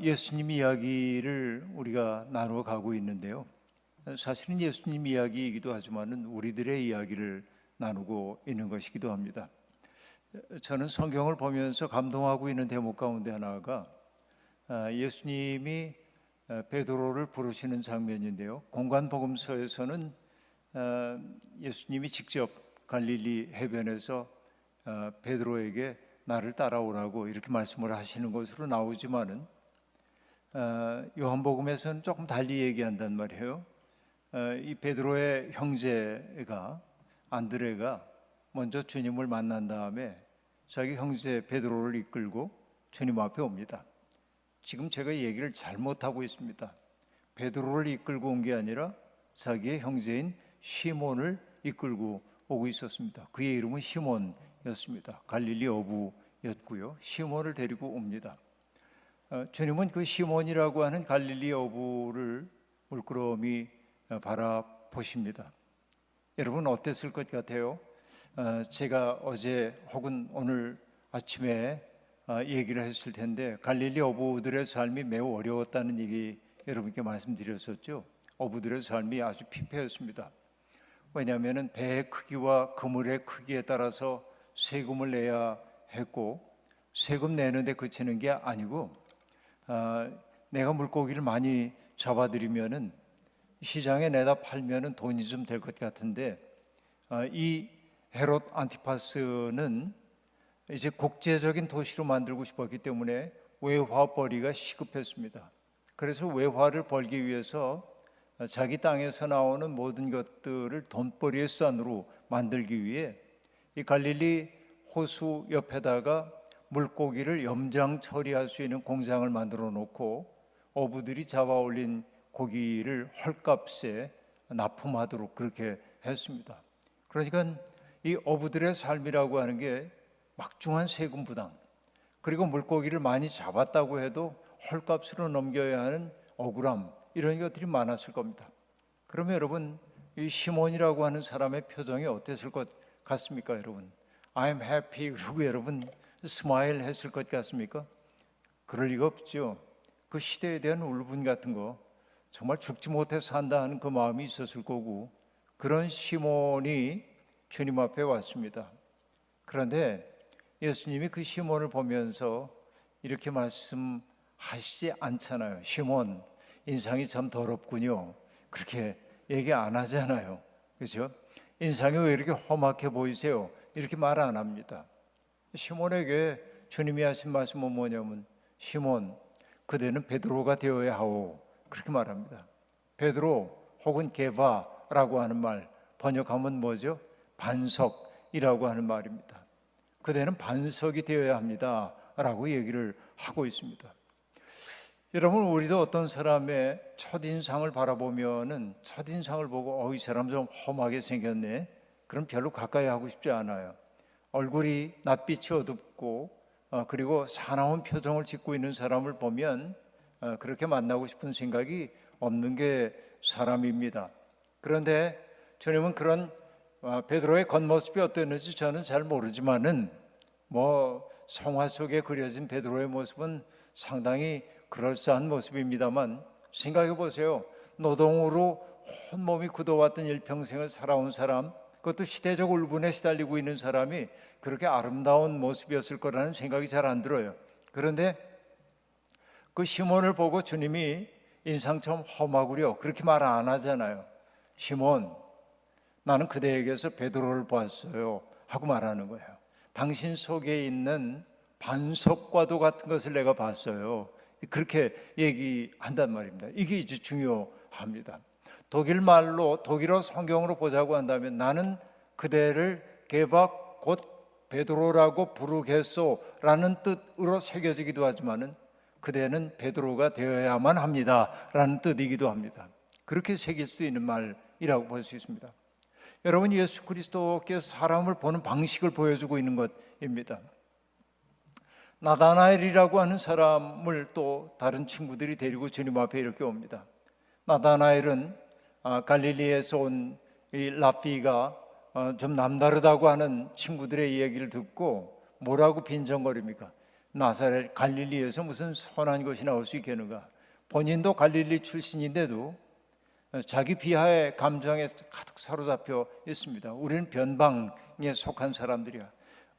예수님 이야기를 우리가 나누어 가고 있는데요. 사실은 예수님 이야기이기도 하지만은 우리들의 이야기를 나누고 있는 것이기도 합니다. 저는 성경을 보면서 감동하고 있는 대목 가운데 하나가 예수님이 베드로를 부르시는 장면인데요. 공관복음서에서는 예수님이 직접 갈릴리 해변에서 베드로에게 나를 따라오라고 이렇게 말씀을 하시는 것으로 나오지만은 요한복음에서는 조금 달리 얘기한단 말이에요. 이 베드로의 형제가 안드레가 먼저 주님을 만난 다음에 자기 형제 베드로를 이끌고 주님 앞에 옵니다. 지금 제가 얘기를 잘못하고 있습니다. 베드로를 이끌고 온 게 아니라 자기의 형제인 시몬을 이끌고 오고 있었습니다. 그의 이름은 시몬이었습니다. 갈릴리 어부였고요. 시몬을 데리고 옵니다. 주님은 그 시몬이라고 하는 갈릴리 어부를 물끄러미 바라보십니다. 여러분 어땠을 것 같아요? 제가 어제 혹은 오늘 아침에 얘기를 했을 텐데 갈릴리 어부들의 삶이 매우 어려웠다는 얘기 여러분께 말씀드렸었죠. 어부들의 삶이 아주 피폐했습니다. 왜냐하면 배의 크기와 그물의 크기에 따라서 세금을 내야 했고, 세금 내는데 그치는 게 아니고 내가 물고기를 많이 잡아들이면은 시장에 내다 팔면은 돈이 좀 될 것 같은데, 이 헤롯 안티파스는 이제 국제적인 도시로 만들고 싶었기 때문에 외화벌이가 시급했습니다. 그래서 외화를 벌기 위해서 자기 땅에서 나오는 모든 것들을 돈벌이의 수단으로 만들기 위해 이 갈릴리 호수 옆에다가 물고기를 염장 처리할 수 있는 공장을 만들어 놓고 어부들이 잡아 올린 고기를 헐값에 납품하도록 그렇게 했습니다. 그러니까 이 어부들의 삶이라고 하는 게 막중한 세금 부담, 그리고 물고기를 많이 잡았다고 해도 헐값으로 넘겨야 하는 억울함, 이런 것들이 많았을 겁니다. 그러면 여러분, 이 시몬이라고 하는 사람의 표정이 어땠을 것 같습니까? 여러분, I'm happy 그러고 여러분 스마일 했을 것 같습니까? 그럴 리가 없죠. 그 시대에 대한 울분 같은 거, 정말 죽지 못해서 산다 하는 그 마음이 있었을 거고, 그런 시몬이 주님 앞에 왔습니다. 그런데 예수님이 그 시몬을 보면서 이렇게 말씀하시지 않잖아요. 시몬, 인상이 참 더럽군요. 그렇게 얘기 안 하잖아요. 그렇죠? 인상이 왜 이렇게 험악해 보이세요? 이렇게 말 안 합니다. 시몬에게 주님이 하신 말씀은 뭐냐면, 시몬, 그대는 베드로가 되어야 하오. 그렇게 말합니다. 베드로 혹은 게바라고 하는 말, 번역하면 뭐죠? 반석이라고 하는 말입니다. 그대는 반석이 되어야 합니다 라고 얘기를 하고 있습니다. 여러분, 우리도 어떤 사람의 첫인상을 바라보면은 첫인상을 보고 이 사람 좀 험하게 생겼네, 그럼 별로 가까이 하고 싶지 않아요. 얼굴이 낯빛이 어둡고 그리고 사나운 표정을 짓고 있는 사람을 보면 그렇게 만나고 싶은 생각이 없는 게 사람입니다. 그런데 주님은 그런 베드로의 겉모습이 어땠는지 저는 잘 모르지만은 성화 속에 그려진 베드로의 모습은 상당히 그럴싸한 모습입니다만, 생각해 보세요. 노동으로 온몸이 굳어왔던 일평생을 살아온 사람, 그것도 시대적 울분에 시달리고 있는 사람이 그렇게 아름다운 모습이었을 거라는 생각이 잘 안 들어요. 그런데 그 시몬을 보고 주님이 인상 좀 험하구려 그렇게 말 안 하잖아요. 시몬, 나는 그대에게서 베드로를 보았어요 하고 말하는 거예요. 당신 속에 있는 반석과도 같은 것을 내가 봤어요. 그렇게 얘기한단 말입니다. 이게 이제 중요합니다. 독일어 성경으로 보자고 한다면, 나는 그대를 게바 곧 베드로라고 부르겠소라는 뜻으로 새겨지기도 하지만은 그대는 베드로가 되어야만 합니다라는 뜻이기도 합니다. 그렇게 새길 수 있는 말이라고 볼 수 있습니다. 여러분, 예수 그리스도께서 사람을 보는 방식을 보여주고 있는 것입니다. 나다나엘이라고 하는 사람을 또 다른 친구들이 데리고 주님 앞에 이렇게 옵니다. 나다나엘은 갈릴리에서 온 이 랍비가 좀 남다르다고 하는 친구들의 이야기를 듣고 뭐라고 빈정거립니까? 나사렛 갈릴리에서 무슨 선한 것이 나올 수 있겠는가? 본인도 갈릴리 출신인데도 자기 비하의 감정에 가득 사로잡혀 있습니다. 우리는 변방에 속한 사람들이야.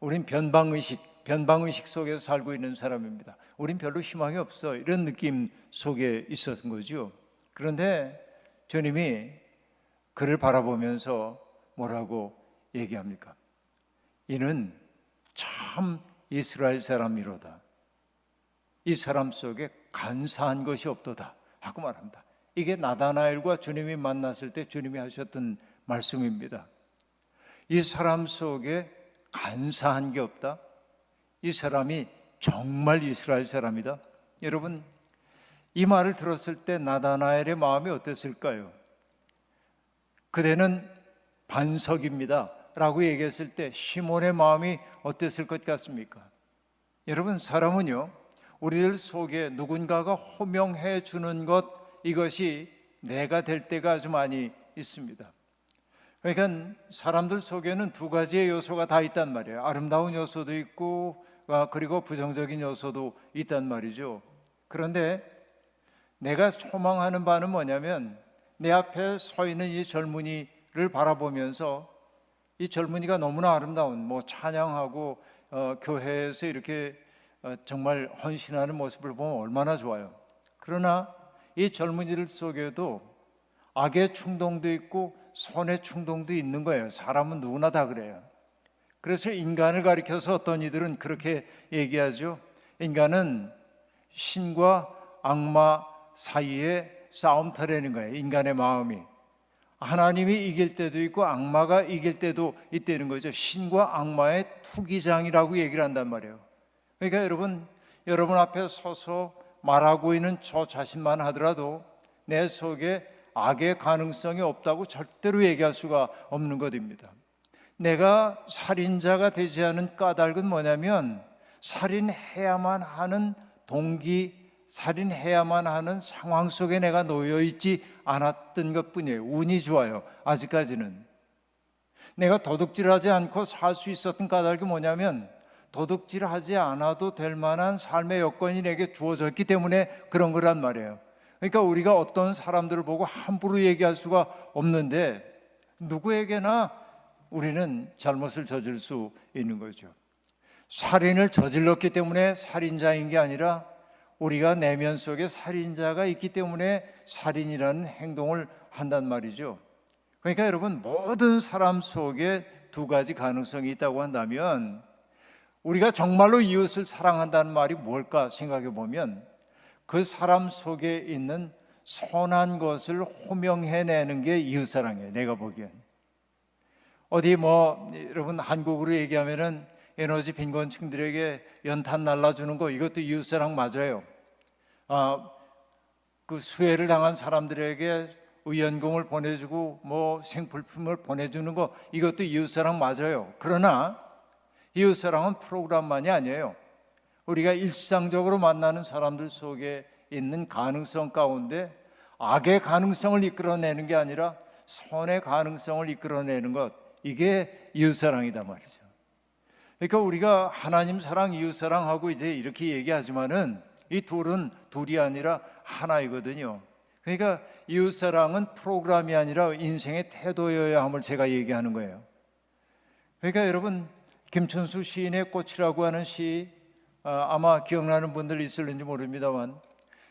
우린 변방의식 속에서 살고 있는 사람입니다. 우린 별로 희망이 없어. 이런 느낌 속에 있었던 거죠. 그런데 주님이 그를 바라보면서 뭐라고 얘기합니까? 이는 참 이스라엘 사람이로다. 이 사람 속에 간사한 것이 없도다 하고 말합니다. 이게 나다나엘과 주님이 만났을 때 주님이 하셨던 말씀입니다. 이 사람 속에 간사한 게 없다. 이 사람이 정말 이스라엘 사람이다. 여러분, 이 말을 들었을 때 나다나엘의 마음이 어땠을까요? 그대는 반석입니다 라고 얘기했을 때 시몬의 마음이 어땠을 것 같습니까? 여러분, 사람은요, 우리들 속에 누군가가 호명해 주는 것, 이것이 내가 될 때가 아주 많이 있습니다. 그러니까 사람들 속에는 두 가지의 요소가 다 있단 말이에요. 아름다운 요소도 있고 그리고 부정적인 요소도 있단 말이죠. 그런데 내가 소망하는 바는 뭐냐면 내 앞에 서 있는 이 젊은이를 바라보면서 이 젊은이가 너무나 아름다운, 찬양하고 교회에서 이렇게 정말 헌신하는 모습을 보면 얼마나 좋아요. 그러나 이 젊은이들 속에도 악의 충동도 있고 선의 충동도 있는 거예요. 사람은 누구나 다 그래요. 그래서 인간을 가리켜서 어떤 이들은 그렇게 얘기하죠. 인간은 신과 악마 사이에 싸움터라는 거예요. 인간의 마음이 하나님이 이길 때도 있고 악마가 이길 때도 있다는 거죠. 신과 악마의 투기장이라고 얘기를 한단 말이에요. 그러니까 여러분 앞에 서서 말하고 있는 저 자신만 하더라도 내 속에 악의 가능성이 없다고 절대로 얘기할 수가 없는 것입니다. 내가 살인자가 되지 않은 까닭은 뭐냐면 살인해야만 하는 동기, 살인해야만 하는 상황 속에 내가 놓여 있지 않았던 것뿐이에요. 운이 좋아요. 아직까지는. 내가 도둑질하지 않고 살 수 있었던 까닭이 뭐냐면 도둑질하지 않아도 될 만한 삶의 여건이 내게 주어졌기 때문에 그런 거란 말이에요. 그러니까 우리가 어떤 사람들을 보고 함부로 얘기할 수가 없는데 누구에게나 우리는 잘못을 저질 수 있는 거죠. 살인을 저질렀기 때문에 살인자인 게 아니라 우리가 내면 속에 살인자가 있기 때문에 살인이라는 행동을 한단 말이죠. 그러니까 여러분, 모든 사람 속에 두 가지 가능성이 있다고 한다면 우리가 정말로 이웃을 사랑한다는 말이 뭘까 생각해 보면 그 사람 속에 있는 선한 것을 호명해내는 게 이웃사랑이에요. 내가 보기엔. 어디 여러분 한국으로 얘기하면은 에너지 빈곤층들에게 연탄 날라주는 거, 이것도 이웃사랑 맞아요. 그 수해를 당한 사람들에게 의연금을 보내주고 생필품을 보내주는 거, 이것도 이웃사랑 맞아요. 그러나 이웃사랑은 프로그램만이 아니에요. 우리가 일상적으로 만나는 사람들 속에 있는 가능성 가운데 악의 가능성을 이끌어내는 게 아니라 선의 가능성을 이끌어내는 것, 이게 이웃사랑이다 말이죠. 그러니까 우리가 하나님 사랑, 이웃사랑하고 이제 이렇게 얘기하지만은 이 둘이 아니라 하나이거든요. 그러니까 이웃사랑은 프로그램이 아니라 인생의 태도여야 함을 제가 얘기하는 거예요. 그러니까 여러분, 김춘수 시인의 꽃이라고 하는 시, 아마 기억나는 분들 있을는지 모릅니다만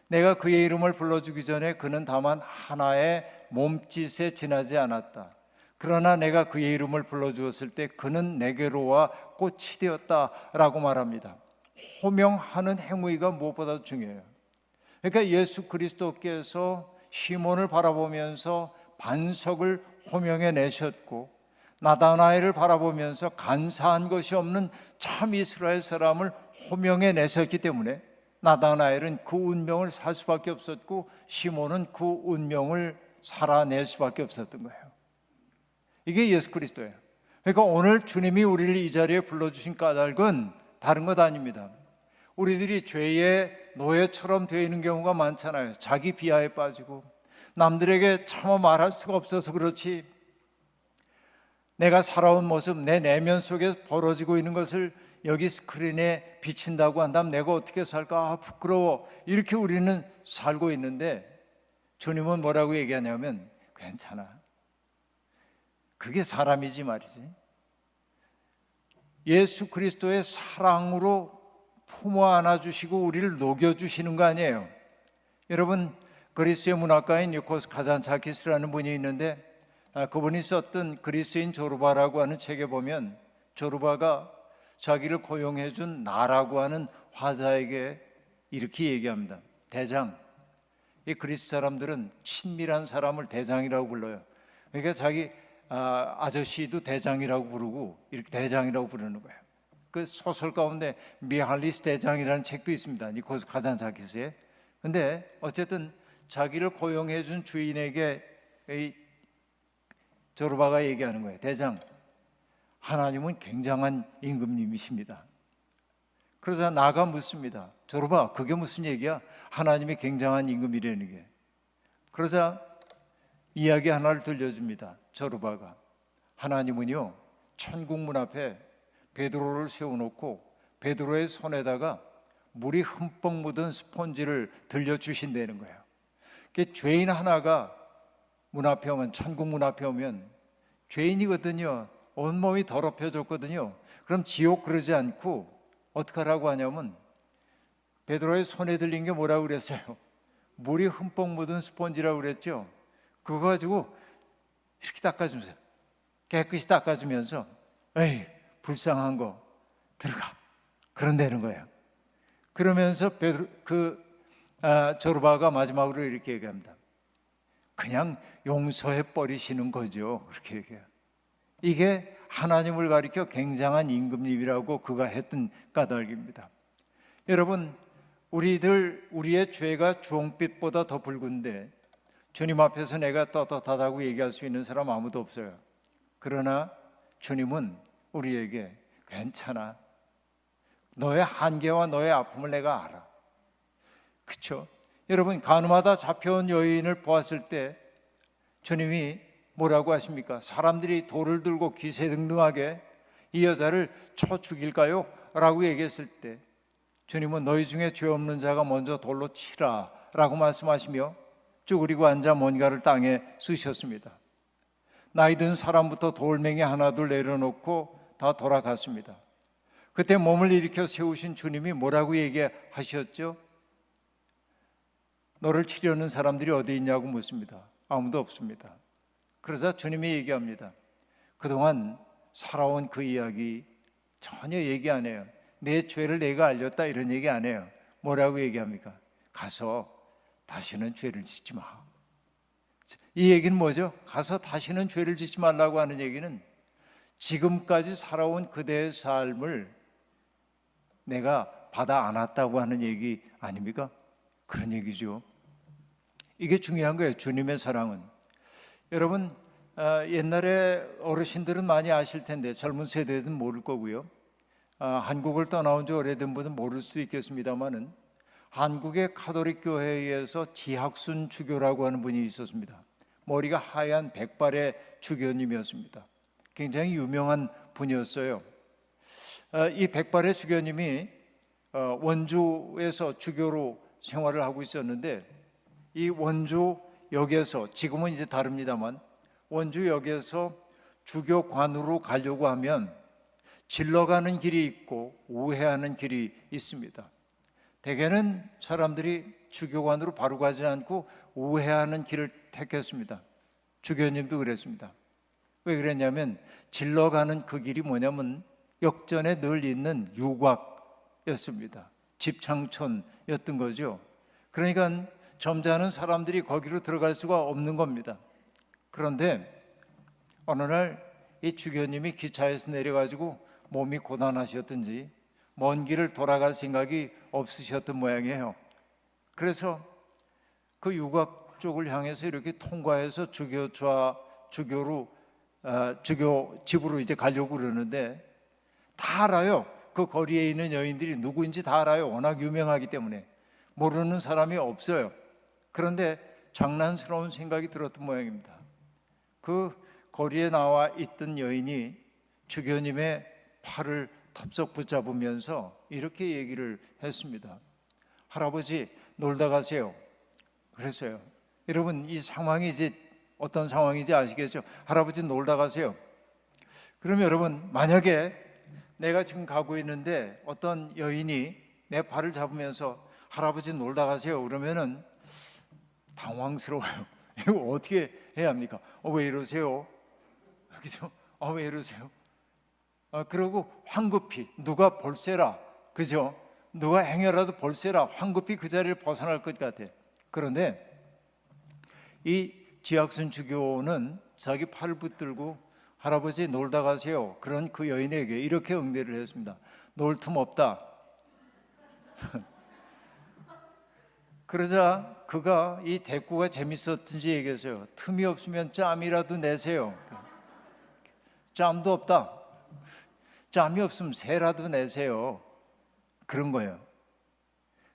내가 그의 이름을 불러주기 전에 그는 다만 하나의 몸짓에 지나지 않았다. 그러나 내가 그의 이름을 불러주었을 때 그는 내게로 와 꽃이 되었다라고 말합니다. 호명하는 행위가 무엇보다도 중요해요. 그러니까 예수 그리스도께서 시몬을 바라보면서 반석을 호명해 내셨고 나다나엘을 바라보면서 간사한 것이 없는 참 이스라엘 사람을 호명해 내셨기 때문에 나다나엘은 그 운명을 살 수밖에 없었고 시몬은 그 운명을 살아낼 수밖에 없었던 거예요. 이게 예수 그리스도예요. 그러니까 오늘 주님이 우리를 이 자리에 불러주신 까닭은 다른 것 아닙니다. 우리들이 죄의 노예처럼 되어 있는 경우가 많잖아요. 자기 비하에 빠지고 남들에게 차마 말할 수가 없어서 그렇지, 내가 살아온 모습, 내 내면 속에 벌어지고 있는 것을 여기 스크린에 비친다고 한다면 내가 어떻게 살까? 부끄러워. 이렇게 우리는 살고 있는데 주님은 뭐라고 얘기하냐면 괜찮아. 그게 사람이지 말이지. 예수 그리스도의 사랑으로 품어 안아주시고 우리를 녹여주시는 거 아니에요. 여러분, 그리스의 문학가인 니코스 카잔차키스라는 분이 있는데 그분이 썼던 그리스인 조르바라고 하는 책에 보면 조르바가 자기를 고용해 준 나라고 하는 화자에게 이렇게 얘기합니다. 대장, 이 그리스 사람들은 친밀한 사람을 대장이라고 불러요. 그러니까 자기 아저씨도 대장이라고 부르고 이렇게 대장이라고 부르는 거예요. 그 소설 가운데 미할리스 대장이라는 책도 있습니다. 니코스 카잔차키스에. 근데 어쨌든 자기를 고용해 준 주인에게 이 조르바가 얘기하는 거예요. 대장, 하나님은 굉장한 임금님이십니다. 그러자 나가 묻습니다. 조르바, 그게 무슨 얘기야? 하나님이 굉장한 임금이라는 게. 그러자 이야기 하나를 들려줍니다. 조르바가. 하나님은요, 천국 문 앞에 베드로를 세워놓고 베드로의 손에다가 물이 흠뻑 묻은 스폰지를 들려주신다는 거예요. 죄인 하나가 문 앞에 오면, 천국 문 앞에 오면 죄인이거든요. 온몸이 더럽혀졌거든요. 그럼 지옥 그러지 않고 어떻게 하라고 하냐면 베드로의 손에 들린 게 뭐라고 그랬어요? 물이 흠뻑 묻은 스폰지라고 그랬죠. 그거 가지고 이렇게 닦아주면서, 깨끗이 닦아주면서 에이 불쌍한 거 들어가, 그런다는 거예요. 그러면서 조르바가 마지막으로 이렇게 얘기합니다. 그냥 용서해 버리시는 거죠. 그렇게 얘기해요. 이게 하나님을 가리켜 굉장한 임금님이라고 그가 했던 까닭입니다. 여러분, 우리의 죄가 주홍빛보다 더 붉은데 주님 앞에서 내가 떳떳하다고 얘기할 수 있는 사람 아무도 없어요. 그러나 주님은 우리에게 괜찮아, 너의 한계와 너의 아픔을 내가 알아. 그렇죠? 여러분, 간음하다 잡혀온 여인을 보았을 때 주님이 뭐라고 하십니까? 사람들이 돌을 들고 기세등등하게 이 여자를 쳐 죽일까요? 라고 얘기했을 때 주님은 너희 중에 죄 없는 자가 먼저 돌로 치라 라고 말씀하시며 쭈그리고 앉아 뭔가를 땅에 쓰셨습니다. 나이 든 사람부터 돌멩이 하나둘 내려놓고 다 돌아갔습니다. 그때 몸을 일으켜 세우신 주님이 뭐라고 얘기하셨죠? 너를 치려는 사람들이 어디 있냐고 묻습니다. 아무도 없습니다. 그러자 주님이 얘기합니다. 그동안 살아온 그 이야기 전혀 얘기 안 해요. 내 죄를 내가 알렸다 이런 얘기 안 해요. 뭐라고 얘기합니까? 가서 다시는 죄를 짓지 마. 이 얘기는 뭐죠? 가서 다시는 죄를 짓지 말라고 하는 얘기는 지금까지 살아온 그대의 삶을 내가 받아 안았다고 하는 얘기 아닙니까? 그런 얘기죠. 이게 중요한 거예요. 주님의 사랑은. 여러분, 옛날에 어르신들은 많이 아실 텐데 젊은 세대들은 모를 거고요. 한국을 떠나온 지 오래된 분은 모를 수도 있겠습니다만은 한국의 가톨릭 교회에서 지학순 주교라고 하는 분이 있었습니다. 머리가 하얀 백발의 주교님이었습니다. 굉장히 유명한 분이었어요. 이 백발의 주교님이 원주에서 주교로 생활을 하고 있었는데 이 원주역에서, 지금은 이제 다릅니다만 원주역에서 주교관으로 가려고 하면 질러가는 길이 있고 우회하는 길이 있습니다. 대개는 사람들이 주교관으로 바로 가지 않고 우회하는 길을 택했습니다. 주교님도 그랬습니다. 왜 그랬냐면 질러가는 그 길이 뭐냐면 역전에 늘 있는 유곽이었습니다. 집창촌이었던 거죠. 그러니까 점잖은 사람들이 거기로 들어갈 수가 없는 겁니다. 그런데 어느 날 이 주교님이 기차에서 내려가지고 몸이 고단하셨든지 먼 길을 돌아갈 생각이 없으셨던 모양이에요. 그래서 그 유곽 쪽을 향해서 이렇게 통과해서 주교 집으로 이제 가려고 그러는데 다 알아요. 그 거리에 있는 여인들이 누구인지 다 알아요. 워낙 유명하기 때문에 모르는 사람이 없어요. 그런데 장난스러운 생각이 들었던 모양입니다. 그 거리에 나와 있던 여인이 주교님의 팔을 덥석 붙잡으면서 이렇게 얘기를 했습니다. 할아버지 놀다 가세요. 그랬어요. 여러분 이 상황이 이제 어떤 상황인지 아시겠죠? 할아버지 놀다 가세요. 그러면 여러분 만약에 내가 지금 가고 있는데 어떤 여인이 내 발을 잡으면서 할아버지 놀다 가세요 그러면은 당황스러워요. 이거 어떻게 해야 합니까? 왜 이러세요? 그죠? 왜 이러세요? 그러고 황급히 누가 볼세라, 그죠? 누가 행여라도 볼세라 황급히 그 자리를 벗어날 것 같아. 그런데 이 지학순 주교는 자기 팔을 붙들고 할아버지 놀다 가세요. 그런 그 여인에게 이렇게 응대를 했습니다. 놀 틈 없다. 그러자 그가 이 대꾸가 재밌었든지 얘기했어요. 틈이 없으면 짬이라도 내세요. 짬도 없다. 짬이 없으면 새라도 내세요. 그런 거예요.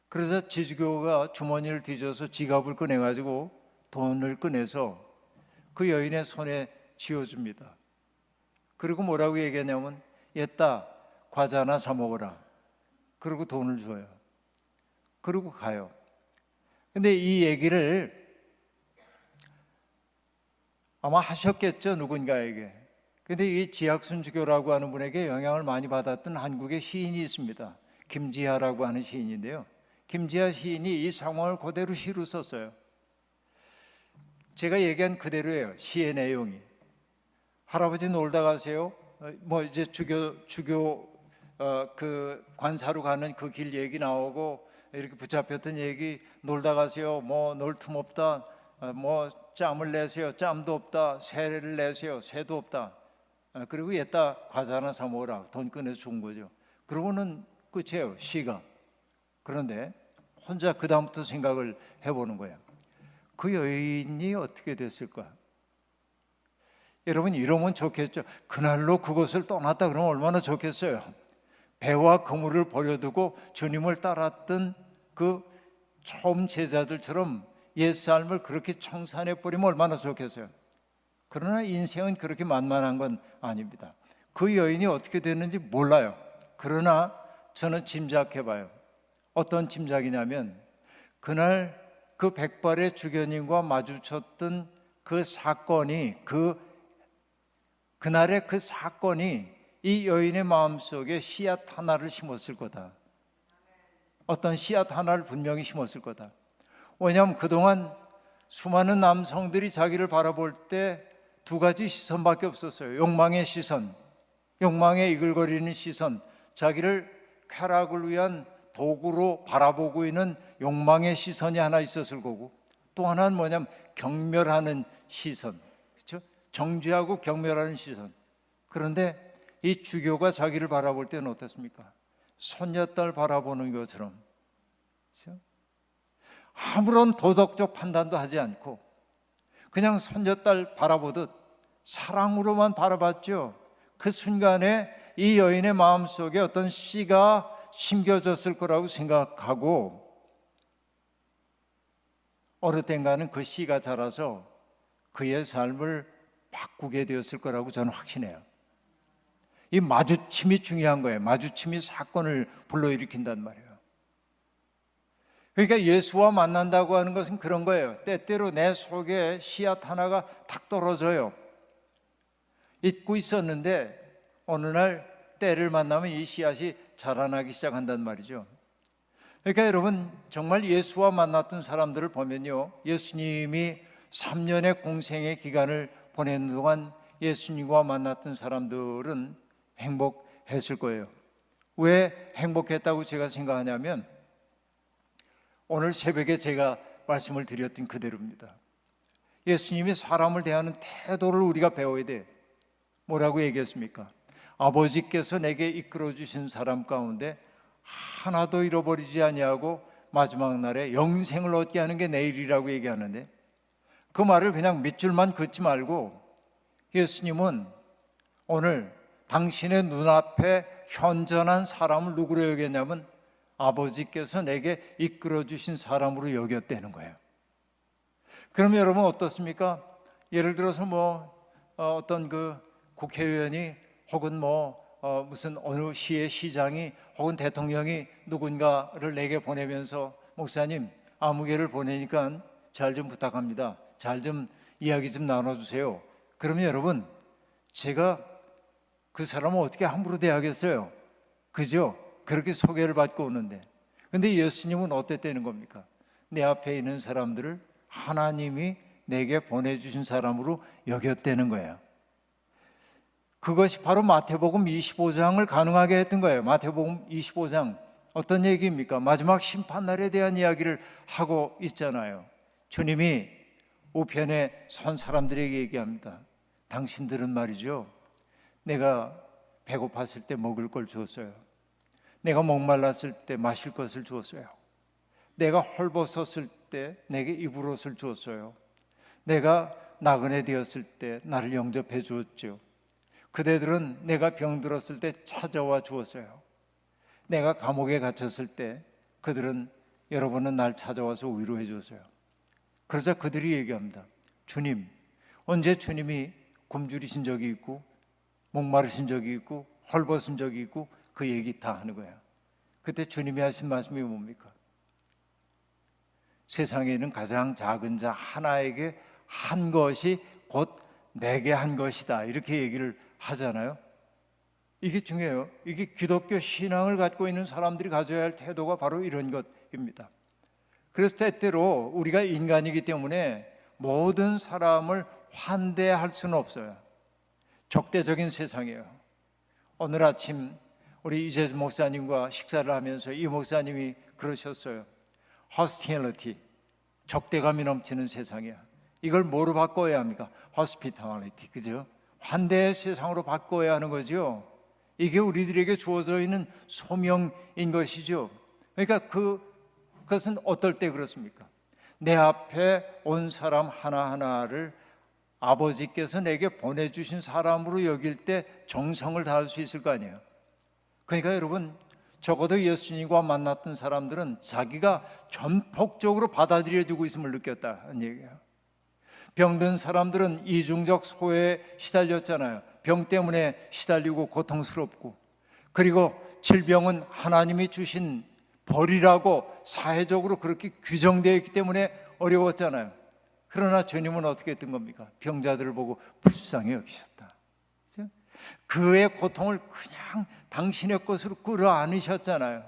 그래서 지주교가 주머니를 뒤져서 지갑을 꺼내가지고 돈을 꺼내서 그 여인의 손에 쥐어줍니다. 그리고 뭐라고 얘기하냐면 얘따 과자나 사 먹어라. 그리고 돈을 줘요. 그리고 가요. 근데 이 얘기를 아마 하셨겠죠, 누군가에게. 근데 이 지학순 주교라고 하는 분에게 영향을 많이 받았던 한국의 시인이 있습니다. 김지하라고 하는 시인인데요. 김지하 시인이 이 상황을 그대로 시로 썼어요. 제가 얘기한 그대로예요. 시의 내용이. 할아버지 놀다 가세요. 이제 주교 그 관사로 가는 그 길 얘기 나오고 이렇게 붙잡혔던 얘기 놀다 가세요. 놀 틈 없다. 짬을 내세요. 짬도 없다. 새를 내세요. 새도 없다. 그리고 얘따 과자 하나 사 먹으라. 돈 꺼내서 준 거죠. 그러고는 끝이에요. 시가. 그런데 혼자 그 다음부터 생각을 해보는 거예요. 그 여인이 어떻게 됐을까? 여러분 이러면 좋겠죠. 그날로 그곳을 떠났다 그러면 얼마나 좋겠어요. 배와 그물을 버려두고 주님을 따랐던 그 처음 제자들처럼 옛삶을 그렇게 청산해버리면 얼마나 좋겠어요. 그러나 인생은 그렇게 만만한 건 아닙니다. 그 여인이 어떻게 됐는지 몰라요. 그러나 저는 짐작해봐요. 어떤 짐작이냐면 그날 그 백발의 주교님과 마주쳤던 그 사건이 그날의 그 사건이 이 여인의 마음속에 씨앗 하나를 심었을 거다. 어떤 씨앗 하나를 분명히 심었을 거다. 왜냐하면 그동안 수많은 남성들이 자기를 바라볼 때 두 가지 시선밖에 없었어요. 욕망의 시선, 욕망에 이글거리는 시선, 자기를 쾌락을 위한 도구로 바라보고 있는 욕망의 시선이 하나 있었을 거고, 또 하나는 뭐냐면 경멸하는 시선, 그렇죠? 정죄하고 경멸하는 시선. 그런데 이 주교가 자기를 바라볼 때는 어떻습니까? 손녀딸 바라보는 것처럼, 그렇죠? 아무런 도덕적 판단도 하지 않고 그냥 손녀딸 바라보듯 사랑으로만 바라봤죠. 그 순간에 이 여인의 마음속에 어떤 씨가 심겨졌을 거라고 생각하고 어느 땐가는 그 씨가 자라서 그의 삶을 바꾸게 되었을 거라고 저는 확신해요. 이 마주침이 중요한 거예요. 마주침이 사건을 불러일으킨단 말이에요. 그러니까 예수와 만난다고 하는 것은 그런 거예요. 때때로 내 속에 씨앗 하나가 탁 떨어져요. 잊고 있었는데 어느 날 때를 만나면 이 씨앗이 자라나기 시작한단 말이죠. 그러니까 여러분 정말 예수와 만났던 사람들을 보면요, 예수님이 3년의 공생의 기간을 보내는 동안 예수님과 만났던 사람들은 행복했을 거예요. 왜 행복했다고 제가 생각하냐면 오늘 새벽에 제가 말씀을 드렸던 그대로입니다. 예수님이 사람을 대하는 태도를 우리가 배워야 돼. 뭐라고 얘기했습니까? 아버지께서 내게 이끌어 주신 사람 가운데 하나도 잃어버리지 아니하고 마지막 날에 영생을 얻게 하는 게 내일이라고 얘기하는데, 그 말을 그냥 밑줄만 긋지 말고 예수님은 오늘 당신의 눈앞에 현존한 사람을 누구로 여겼냐면 아버지께서 내게 이끌어 주신 사람으로 여겼다는 거예요. 그러면 여러분 어떻습니까? 예를 들어서 어떤 그 국회의원이 혹은 무슨 어느 시의 시장이 혹은 대통령이 누군가를 내게 보내면서 목사님 아무개를 보내니까 잘 좀 부탁합니다. 잘 좀 이야기 좀 나눠주세요. 그러면 여러분 제가 그 사람을 어떻게 함부로 대하겠어요? 그죠? 그렇게 소개를 받고 오는데 근데 예수님은 어땠다는 겁니까? 내 앞에 있는 사람들을 하나님이 내게 보내주신 사람으로 여겼다는 거예요. 그것이 바로 마태복음 25장을 가능하게 했던 거예요. 마태복음 25장 어떤 얘기입니까? 마지막 심판날에 대한 이야기를 하고 있잖아요. 주님이 우편에 선 사람들에게 얘기합니다. 당신들은 말이죠, 내가 배고팠을 때 먹을 걸 주었어요. 내가 목말랐을 때 마실 것을 주었어요. 내가 헐벗었을 때 내게 입을 옷을 주었어요. 내가 나그네 되었을 때 나를 영접해 주었죠. 그대들은 내가 병들었을 때 찾아와 주었어요. 내가 감옥에 갇혔을 때 그들은 여러분은 날 찾아와서 위로해 줬어요. 그러자 그들이 얘기합니다. 주님, 언제 주님이 굶주리신 적이 있고 목마르신 적이 있고 헐벗은 적이 있고 그 얘기 다 하는 거야. 그때 주님이 하신 말씀이 뭡니까? 세상에 있는 가장 작은 자 하나에게 한 것이 곧 내게 한 것이다, 이렇게 얘기를 하잖아요. 이게 중요해요. 이게 기독교 신앙을 갖고 있는 사람들이 가져야 할 태도가 바로 이런 것입니다. 그래서 때때로 우리가 인간이기 때문에 모든 사람을 환대할 수는 없어요. 적대적인 세상이에요. 오늘 아침 우리 이재준 목사님과 식사를 하면서 이 목사님이 그러셨어요. Hostility, 적대감이 넘치는 세상이야. 이걸 뭐로 바꿔야 합니까? Hospitality, 그죠? 환대의 세상으로 바꿔야 하는 거죠. 이게 우리들에게 주어져 있는 소명인 것이죠. 그러니까 그것은 어떨 때 그렇습니까? 내 앞에 온 사람 하나하나를 아버지께서 내게 보내주신 사람으로 여길 때 정성을 다할 수 있을 거 아니에요. 그러니까 여러분, 적어도 예수님과 만났던 사람들은 자기가 전폭적으로 받아들여지고 있음을 느꼈다는 얘기예요. 병든 사람들은 이중적 소외에 시달렸잖아요. 병 때문에 시달리고 고통스럽고, 그리고 질병은 하나님이 주신 벌이라고 사회적으로 그렇게 규정되어 있기 때문에 어려웠잖아요. 그러나 주님은 어떻게 했던 겁니까? 병자들을 보고 불쌍히 여기셨다. 그렇죠? 그의 고통을 그냥 당신의 것으로 끌어안으셨잖아요.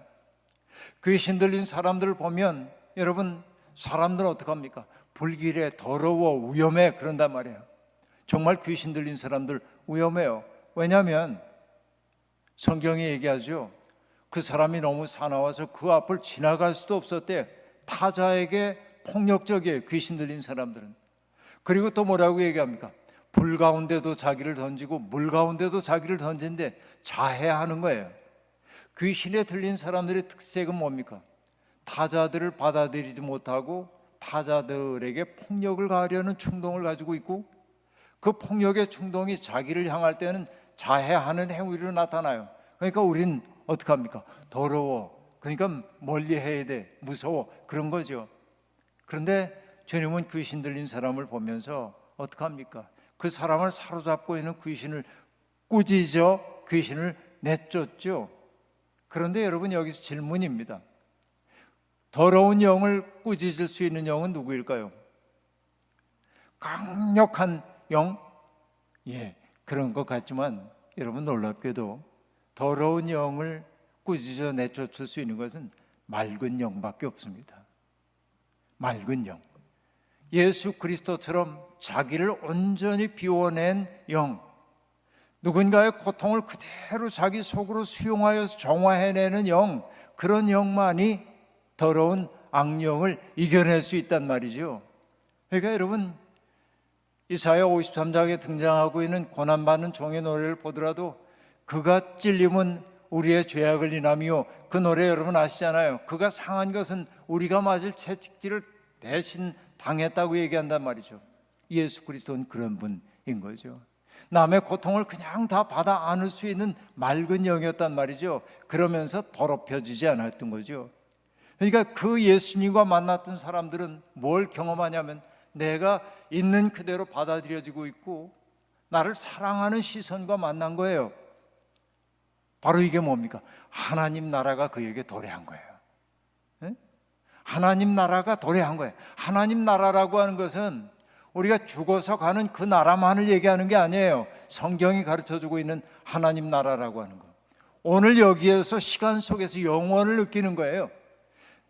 귀신 들린 사람들을 보면 여러분, 사람들은 어떡합니까? 불길해, 더러워, 위험해, 그런단 말이에요. 정말 귀신 들린 사람들 위험해요. 왜냐하면 성경이 얘기하죠. 그 사람이 너무 사나워서 그 앞을 지나갈 수도 없었대. 타자에게 폭력적이에요, 귀신 들린 사람들은. 그리고 또 뭐라고 얘기합니까? 불 가운데도 자기를 던지고 물 가운데도 자기를 던진데 자해하는 거예요. 귀신에 들린 사람들의 특색은 뭡니까? 타자들을 받아들이지 못하고 타자들에게 폭력을 가하려는 충동을 가지고 있고, 그 폭력의 충동이 자기를 향할 때는 자해하는 행위로 나타나요. 그러니까 우린 어떡합니까? 더러워, 그러니까 멀리해야 돼, 무서워, 그런 거죠. 그런데 주님은 귀신 들린 사람을 보면서 어떡합니까? 그 사람을 사로잡고 있는 귀신을 꾸짖어 귀신을 내쫓죠. 그런데 여러분, 여기서 질문입니다. 더러운 영을 꾸짖을 수 있는 영은 누구일까요? 강력한 영? 예, 그런 것 같지만 여러분, 놀랍게도 더러운 영을 꾸짖어 내쫓을 수 있는 것은 맑은 영밖에 없습니다. 맑은 영, 예수 그리스도처럼 자기를 온전히 비워낸 영, 누군가의 고통을 그대로 자기 속으로 수용하여서 정화해내는 영, 그런 영만이 더러운 악령을 이겨낼 수 있단 말이죠. 그러니까 여러분, 이사야 53장에 등장하고 있는 고난받는 종의 노래를 보더라도 그가 찔림은 우리의 죄악을 인하며, 그 노래 여러분 아시잖아요. 그가 상한 것은 우리가 맞을 채찍질을 대신 당했다고 얘기한단 말이죠. 예수 그리스도는 그런 분인 거죠. 남의 고통을 그냥 다 받아 안을 수 있는 맑은 영이었단 말이죠. 그러면서 더럽혀지지 않았던 거죠. 그러니까 그 예수님과 만났던 사람들은 뭘 경험하냐면, 내가 있는 그대로 받아들여지고 있고 나를 사랑하는 시선과 만난 거예요. 바로 이게 뭡니까? 하나님 나라가 그에게 도래한 거예요. 예? 하나님 나라가 도래한 거예요. 하나님 나라라고 하는 것은 우리가 죽어서 가는 그 나라만을 얘기하는 게 아니에요. 성경이 가르쳐주고 있는 하나님 나라라고 하는 거, 오늘 여기에서 시간 속에서 영원을 느끼는 거예요.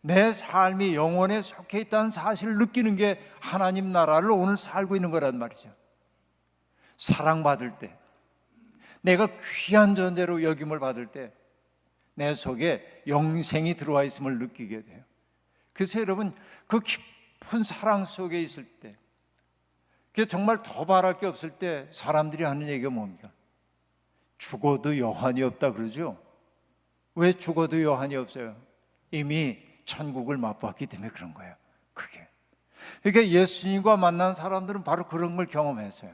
내 삶이 영원에 속해 있다는 사실을 느끼는 게 하나님 나라를 오늘 살고 있는 거란 말이죠. 사랑받을 때, 내가 귀한 존재로 여김을 받을 때 내 속에 영생이 들어와 있음을 느끼게 돼요. 그래서 여러분, 그 깊은 사랑 속에 있을 때, 그게 정말 더 바랄 게 없을 때 사람들이 하는 얘기가 뭡니까? 죽어도 여한이 없다 그러죠. 왜 죽어도 여한이 없어요? 이미 천국을 맛봤기 때문에 그런 거예요. 그게. 그러니까 예수님과 만난 사람들은 바로 그런 걸 경험했어요.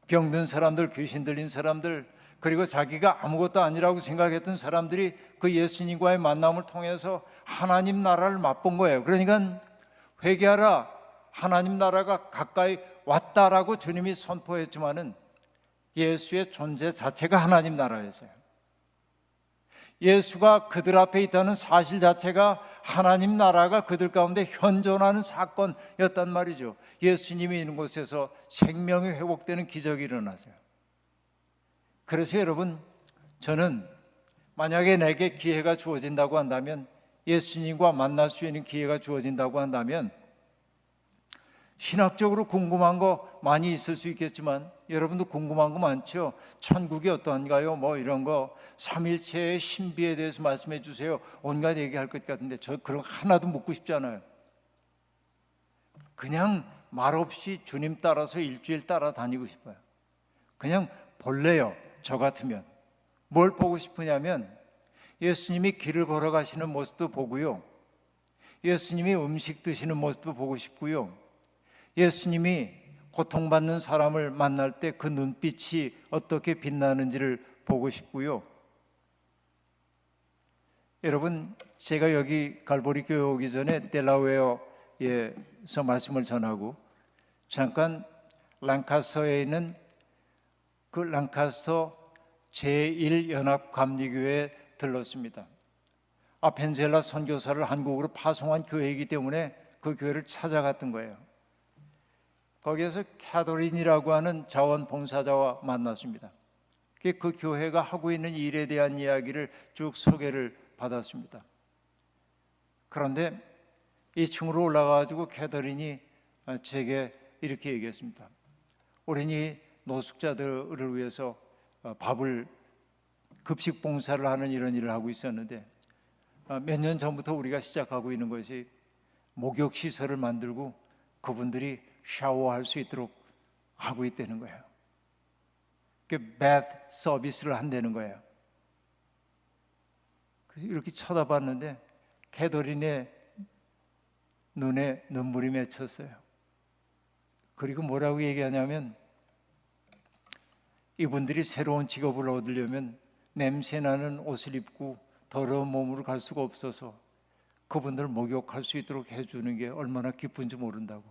병든 사람들, 귀신 들린 사람들, 그리고 자기가 아무것도 아니라고 생각했던 사람들이 그 예수님과의 만남을 통해서 하나님 나라를 맛본 거예요. 그러니까 회개하라, 하나님 나라가 가까이 왔다라고 주님이 선포했지만은 예수의 존재 자체가 하나님 나라였어요. 예수가 그들 앞에 있다는 사실 자체가 하나님 나라가 그들 가운데 현존하는 사건이었단 말이죠. 예수님이 있는 곳에서 생명이 회복되는 기적이 일어나서요. 그래서 여러분, 저는 만약에 내게 기회가 주어진다고 한다면, 예수님과 만날 수 있는 기회가 주어진다고 한다면, 신학적으로 궁금한 거 많이 있을 수 있겠지만 여러분도 궁금한 거 많죠? 천국이 어떠한가요? 뭐 이런 거, 삼일체의 신비에 대해서 말씀해 주세요. 온갖 얘기할 것 같은데 저 그런 거 하나도 묻고 싶지 않아요. 그냥 말없이 주님 따라서 일주일 따라다니고 싶어요. 그냥 볼래요. 저 같으면 뭘 보고 싶으냐면 예수님이 길을 걸어가시는 모습도 보고요, 예수님이 음식 드시는 모습도 보고 싶고요, 예수님이 고통받는 사람을 만날 때 그 눈빛이 어떻게 빛나는지를 보고 싶고요. 여러분, 제가 여기 갈보리 교회 오기 전에 델라웨어에서 말씀을 전하고 잠깐 랑카스터에 있는 그 랑카스터 제1연합감리교회에 들렀습니다. 아펜젤라 선교사를 한국으로 파송한 교회이기 때문에 그 교회를 찾아갔던 거예요. 거기에서 캐더린이라고 하는 자원봉사자와 만났습니다. 그 교회가 하고 있는 일에 대한 이야기를 쭉 소개를 받았습니다. 그런데 2층으로 올라가가지고 캐더린이 제게 이렇게 얘기했습니다. 우리는 이 노숙자들을 위해서 밥을, 급식 봉사를 하는 이런 일을 하고 있었는데 몇 년 전부터 우리가 시작하고 있는 것이 목욕시설을 만들고 그분들이 샤워할 수 있도록 하고 있다는 거예요. 그 bath 서비스를 한다는 거예요. 이렇게 쳐다봤는데 캐더린의 눈에 눈물이 맺혔어요. 그리고 뭐라고 얘기하냐면, 이분들이 새로운 직업을 얻으려면 냄새나는 옷을 입고 더러운 몸으로 갈 수가 없어서 그분들 목욕할 수 있도록 해주는 게 얼마나 기쁜지 모른다고.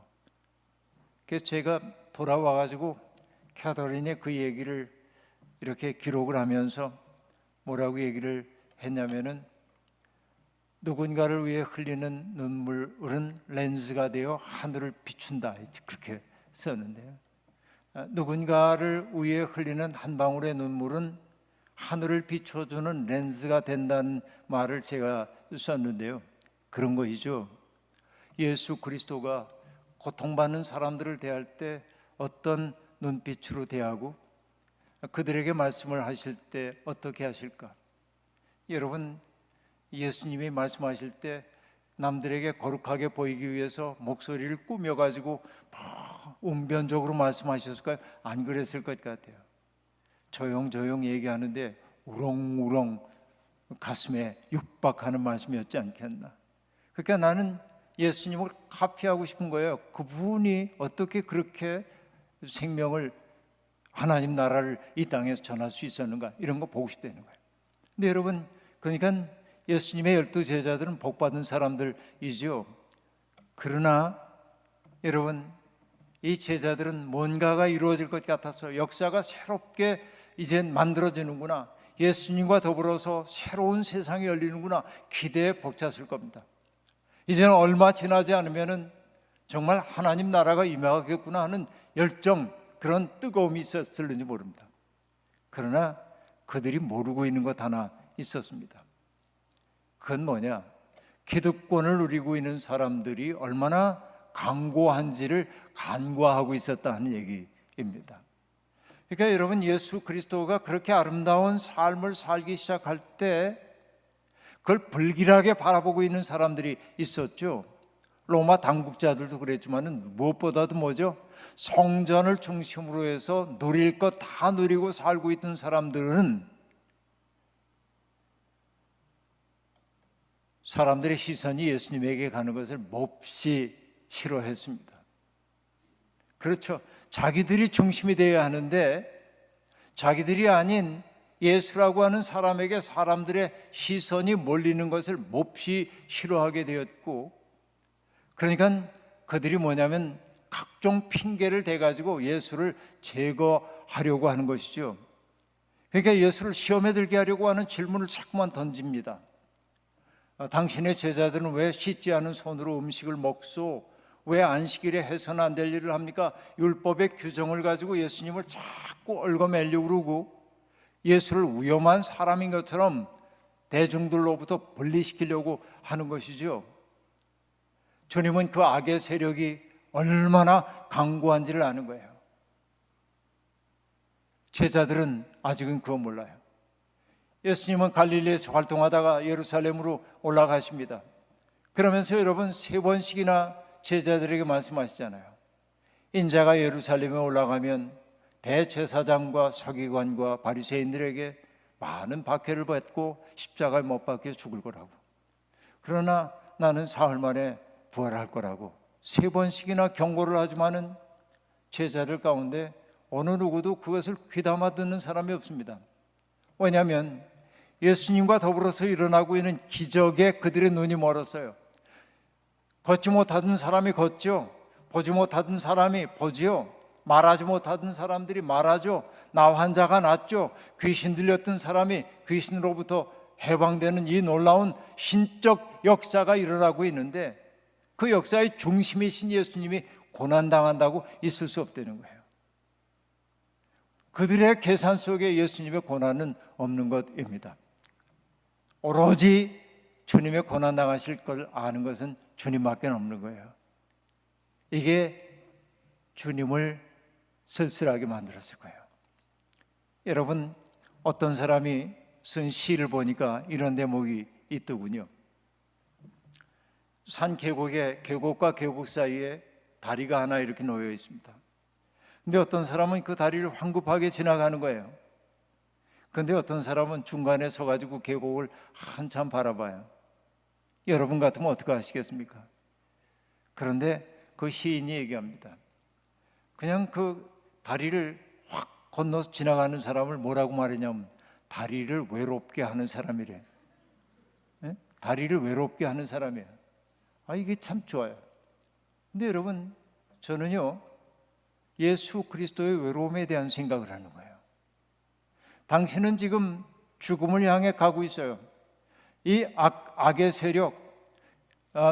그래서 제가 돌아와가지고 캐더린의 그 얘기를 이렇게 기록을 하면서 뭐라고 얘기를 했냐면은, 누군가를 위해 흘리는 눈물은 렌즈가 되어 하늘을 비춘다, 그렇게 썼는데요. 누군가를 위해 흘리는 한 방울의 눈물은 하늘을 비춰주는 렌즈가 된다는 말을 제가 썼는데요. 그런 것이죠. 예수 그리스도가 고통받는 사람들을 대할 때 어떤 눈빛으로 대하고 그들에게 말씀을 하실 때 어떻게 하실까? 여러분, 예수님이 말씀하실 때 남들에게 거룩하게 보이기 위해서 목소리를 꾸며가지고 웅변적으로 말씀하셨을까요? 안 그랬을 것 같아요. 조용조용 얘기하는데 우렁우렁 가슴에 육박하는 말씀이었지 않겠나. 그러니까 나는 예수님을 카피하고 싶은 거예요. 그분이 어떻게 그렇게 생명을, 하나님 나라를 이 땅에서 전할 수 있었는가, 이런 거 보고 싶다는 거예요. 근데 여러분, 그러니까 예수님의 12 제자들은 복받은 사람들이죠. 그러나 여러분, 이 제자들은 뭔가가 이루어질 것 같아서, 역사가 새롭게 이제 만들어지는구나, 예수님과 더불어서 새로운 세상이 열리는구나 기대에 벅찼을 겁니다. 이제는 얼마 지나지 않으면은 정말 하나님 나라가 임하겠구나 하는 열정, 그런 뜨거움이 있었을는지 모릅니다. 그러나 그들이 모르고 있는 것 하나 있었습니다. 그건 뭐냐? 기득권을 누리고 있는 사람들이 얼마나 강고한지를 간과하고 있었다 하는 얘기입니다. 그러니까 여러분, 예수 그리스도가 그렇게 아름다운 삶을 살기 시작할 때 그걸 불길하게 바라보고 있는 사람들이 있었죠. 로마 당국자들도 그랬지만 무엇보다도 뭐죠? 성전을 중심으로 해서 누릴 것 다 누리고 살고 있던 사람들은 사람들의 시선이 예수님에게 가는 것을 몹시 싫어했습니다. 그렇죠. 자기들이 중심이 되어야 하는데 자기들이 아닌 예수라고 하는 사람에게 사람들의 시선이 몰리는 것을 몹시 싫어하게 되었고, 그러니까 그들이 뭐냐면 각종 핑계를 대가지고 예수를 제거하려고 하는 것이죠. 그러니까 예수를 시험에 들게 하려고 하는 질문을 자꾸만 던집니다. 당신의 제자들은 왜 씻지 않은 손으로 음식을 먹소? 왜 안식일에 해서는 안 될 일을 합니까? 율법의 규정을 가지고 예수님을 자꾸 얽어매려고 그러고 예수를 위험한 사람인 것처럼 대중들로부터 분리시키려고 하는 것이죠. 주님은 그 악의 세력이 얼마나 강고한지를 아는 거예요. 제자들은 아직은 그거 몰라요. 예수님은 갈릴리에서 활동하다가 예루살렘으로 올라가십니다. 그러면서 여러분 3번씩이나 제자들에게 말씀하시잖아요. 인자가 예루살렘에 올라가면 대제사장과 서기관과 바리새인들에게 많은 박해를 받고 십자가에 못 박혀 죽을 거라고, 그러나 나는 사흘 만에 부활할 거라고 3번씩이나 경고를 하지만은 제자들 가운데 어느 누구도 그것을 귀담아 듣는 사람이 없습니다. 왜냐하면 예수님과 더불어서 일어나고 있는 기적에 그들의 눈이 멀었어요. 걷지 못하던 사람이 걷죠. 보지 못하던 사람이 보지요. 말하지 못하던 사람들이 말하죠. 나 환자가 낫죠. 귀신 들렸던 사람이 귀신으로부터 해방되는 이 놀라운 신적 역사가 일어나고 있는데, 그 역사의 중심이신 예수님이 고난당한다고 있을 수 없다는 거예요. 그들의 계산 속에 예수님의 고난은 없는 것입니다. 오로지 주님의 고난당하실 걸 아는 것은 주님밖에 없는 거예요. 이게 주님을 쓸쓸하게 만들었을 거예요. 여러분, 어떤 사람이 쓴 시를 보니까 이런 대목이 있더군요. 산 계곡에, 계곡과 계곡 사이에 다리가 하나 이렇게 놓여 있습니다. 근데 어떤 사람은 그 다리를 황급하게 지나가는 거예요. 근데 어떤 사람은 중간에 서가지고 계곡을 한참 바라봐요. 여러분 같으면 어떻게 하시겠습니까? 그런데 그 시인이 얘기합니다. 그냥 그 다리를 확 건너서 지나가는 사람을 뭐라고 말하냐면 다리를 외롭게 하는 사람이래. 네? 다리를 외롭게 하는 사람이에요. 이게 참 좋아요. 근데 여러분, 저는요 예수 그리스도의 외로움에 대한 생각을 하는 거예요. 당신은 지금 죽음을 향해 가고 있어요. 이 악의 세력,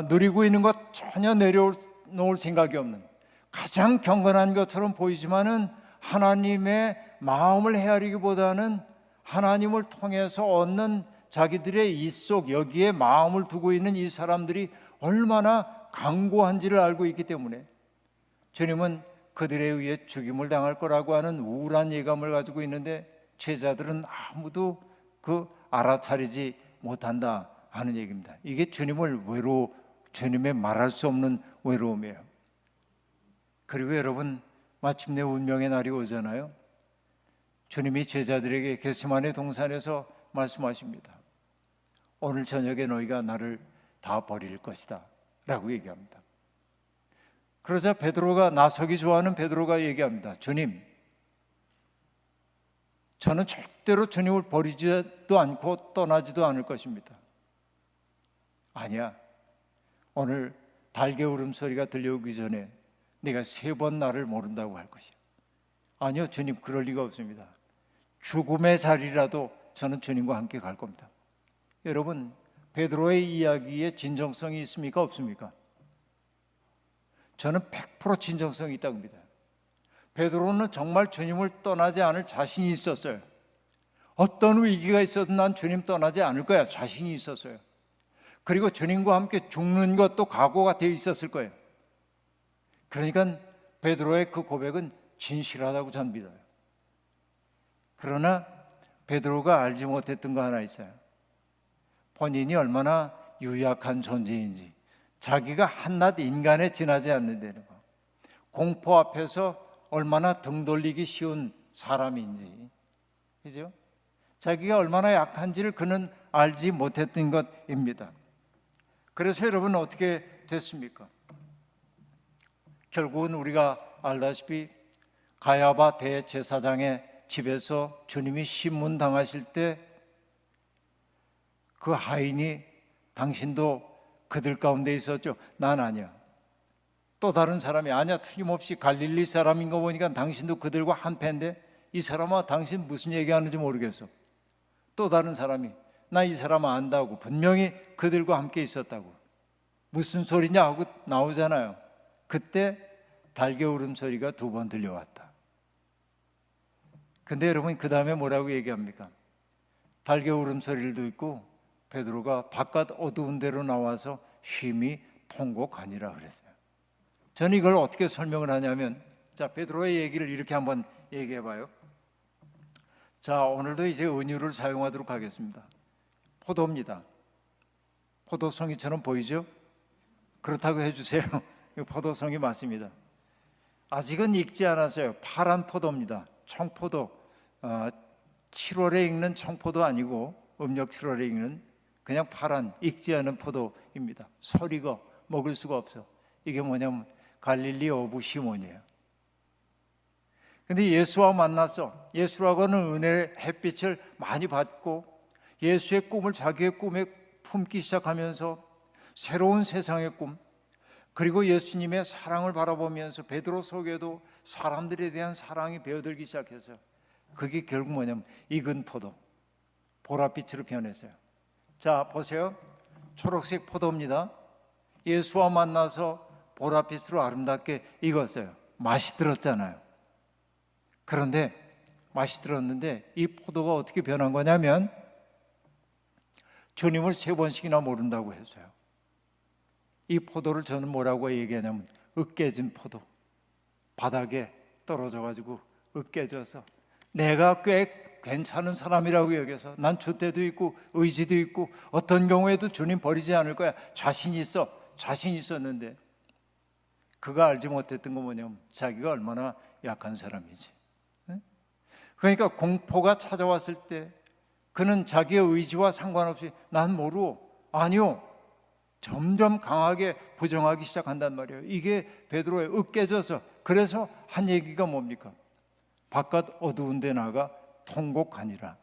누리고 있는 것 전혀 내려놓을 생각이 없는, 가장 경건한 것처럼 보이지만은 하나님의 마음을 헤아리기보다는 하나님을 통해서 얻는 자기들의 이속, 여기에 마음을 두고 있는 이 사람들이 얼마나 강고한지를 알고 있기 때문에 주님은 그들에 의해 죽임을 당할 거라고 하는 우울한 예감을 가지고 있는데 제자들은 아무도 그 알아차리지 못한다 하는 얘기입니다. 이게 주님의 말할 수 없는 외로움이에요. 그리고 여러분, 마침내 운명의 날이 오잖아요. 주님이 제자들에게 겟세마네 동산에서 말씀하십니다. 오늘 저녁에 너희가 나를 다 버릴 것이다 라고 얘기합니다. 그러자 베드로가, 나서기 좋아하는 베드로가 얘기합니다. 주님, 저는 절대로 주님을 버리지도 않고 떠나지도 않을 것입니다. 아니야, 오늘 달개 울음소리가 들려오기 전에 네가 3번 나를 모른다고 할 것이야. 아니요 주님, 그럴 리가 없습니다. 죽음의 자리라도 저는 주님과 함께 갈 겁니다. 여러분, 베드로의 이야기에 진정성이 있습니까? 없습니까? 저는 100% 진정성이 있다고 봅니다. 베드로는 정말 주님을 떠나지 않을 자신이 있었어요. 어떤 위기가 있어도 난 주님 떠나지 않을 거야 자신이 있었어요. 그리고 주님과 함께 죽는 것도 각오가 되어 있었을 거예요. 그러니까 베드로의 그 고백은 진실하다고 저는 믿어요. 그러나 베드로가 알지 못했던 거 하나 있어요. 본인이 얼마나 유약한 존재인지, 자기가 한낱 인간에 지나지 않는다는 거, 공포 앞에서 얼마나 등 돌리기 쉬운 사람인지, 그죠? 자기가 얼마나 약한지를 그는 알지 못했던 것입니다. 그래서 여러분 어떻게 됐습니까? 결국은 우리가 알다시피 가야바 대제사장의 집에서 주님이 신문당하실 때 그 하인이 당신도 그들 가운데 있었죠? 난 아니야. 또 다른 사람이 아니야. 틀림없이 갈릴리 사람인 거 보니까 당신도 그들과 한패인데 이 사람아 당신 무슨 얘기하는지 모르겠어. 또 다른 사람이 나 이 사람 안다고 분명히 그들과 함께 있었다고. 무슨 소리냐 하고 나오잖아요. 그때 달개 울음소리가 2번 들려왔다. 근데 여러분 그 다음에 뭐라고 얘기합니까? 달개 울음소리를 듣고 베드로가 바깥 어두운 데로 나와서 쉼이 통곡하니라 그랬어요. 저는 이걸 어떻게 설명을 하냐면, 자, 베드로의 얘기를 이렇게 한번 얘기해 봐요. 자, 오늘도 이제 은유를 사용하도록 하겠습니다. 포도입니다. 포도송이처럼 보이죠? 그렇다고 해주세요. 포도송이 맞습니다. 아직은 익지 않았어요. 파란 포도입니다. 청포도. 7월에 익는 청포도 아니고 음력 7월에 익는 그냥 파란 익지 않은 포도입니다. 서리고 먹을 수가 없어. 이게 뭐냐면 갈릴리 어부 시몬이에요. 근데 예수와 만났어. 예수라고는 은혜의 햇빛을 많이 받고 예수의 꿈을 자기의 꿈에 품기 시작하면서 새로운 세상의 꿈, 그리고 예수님의 사랑을 바라보면서 베드로 속에도 사람들에 대한 사랑이 배어들기 시작해서 그게 결국 뭐냐면 익은 포도, 보랏빛으로 변했어요. 자, 보세요. 초록색 포도입니다. 예수와 만나서 보랏빛으로 아름답게 익었어요. 맛이 들었잖아요. 그런데 맛이 들었는데 이 포도가 어떻게 변한 거냐면 주님을 3번씩이나 모른다고 했어요. 이 포도를 저는 뭐라고 얘기하냐면 으깨진 포도. 바닥에 떨어져 가지고 으깨져서 내가 꽤 괜찮은 사람이라고 여겨서 난 줏대도 있고 의지도 있고 어떤 경우에도 주님 버리지 않을 거야. 자신 있었는데 그가 알지 못했던 건 뭐냐면 자기가 얼마나 약한 사람이지. 그러니까 공포가 찾아왔을 때 그는 자기의 의지와 상관없이 난 모르오, 아니요, 점점 강하게 부정하기 시작한단 말이에요. 이게 베드로의 으깨져서, 그래서 한 얘기가 뭡니까? 바깥 어두운 데 나가 통곡하니라.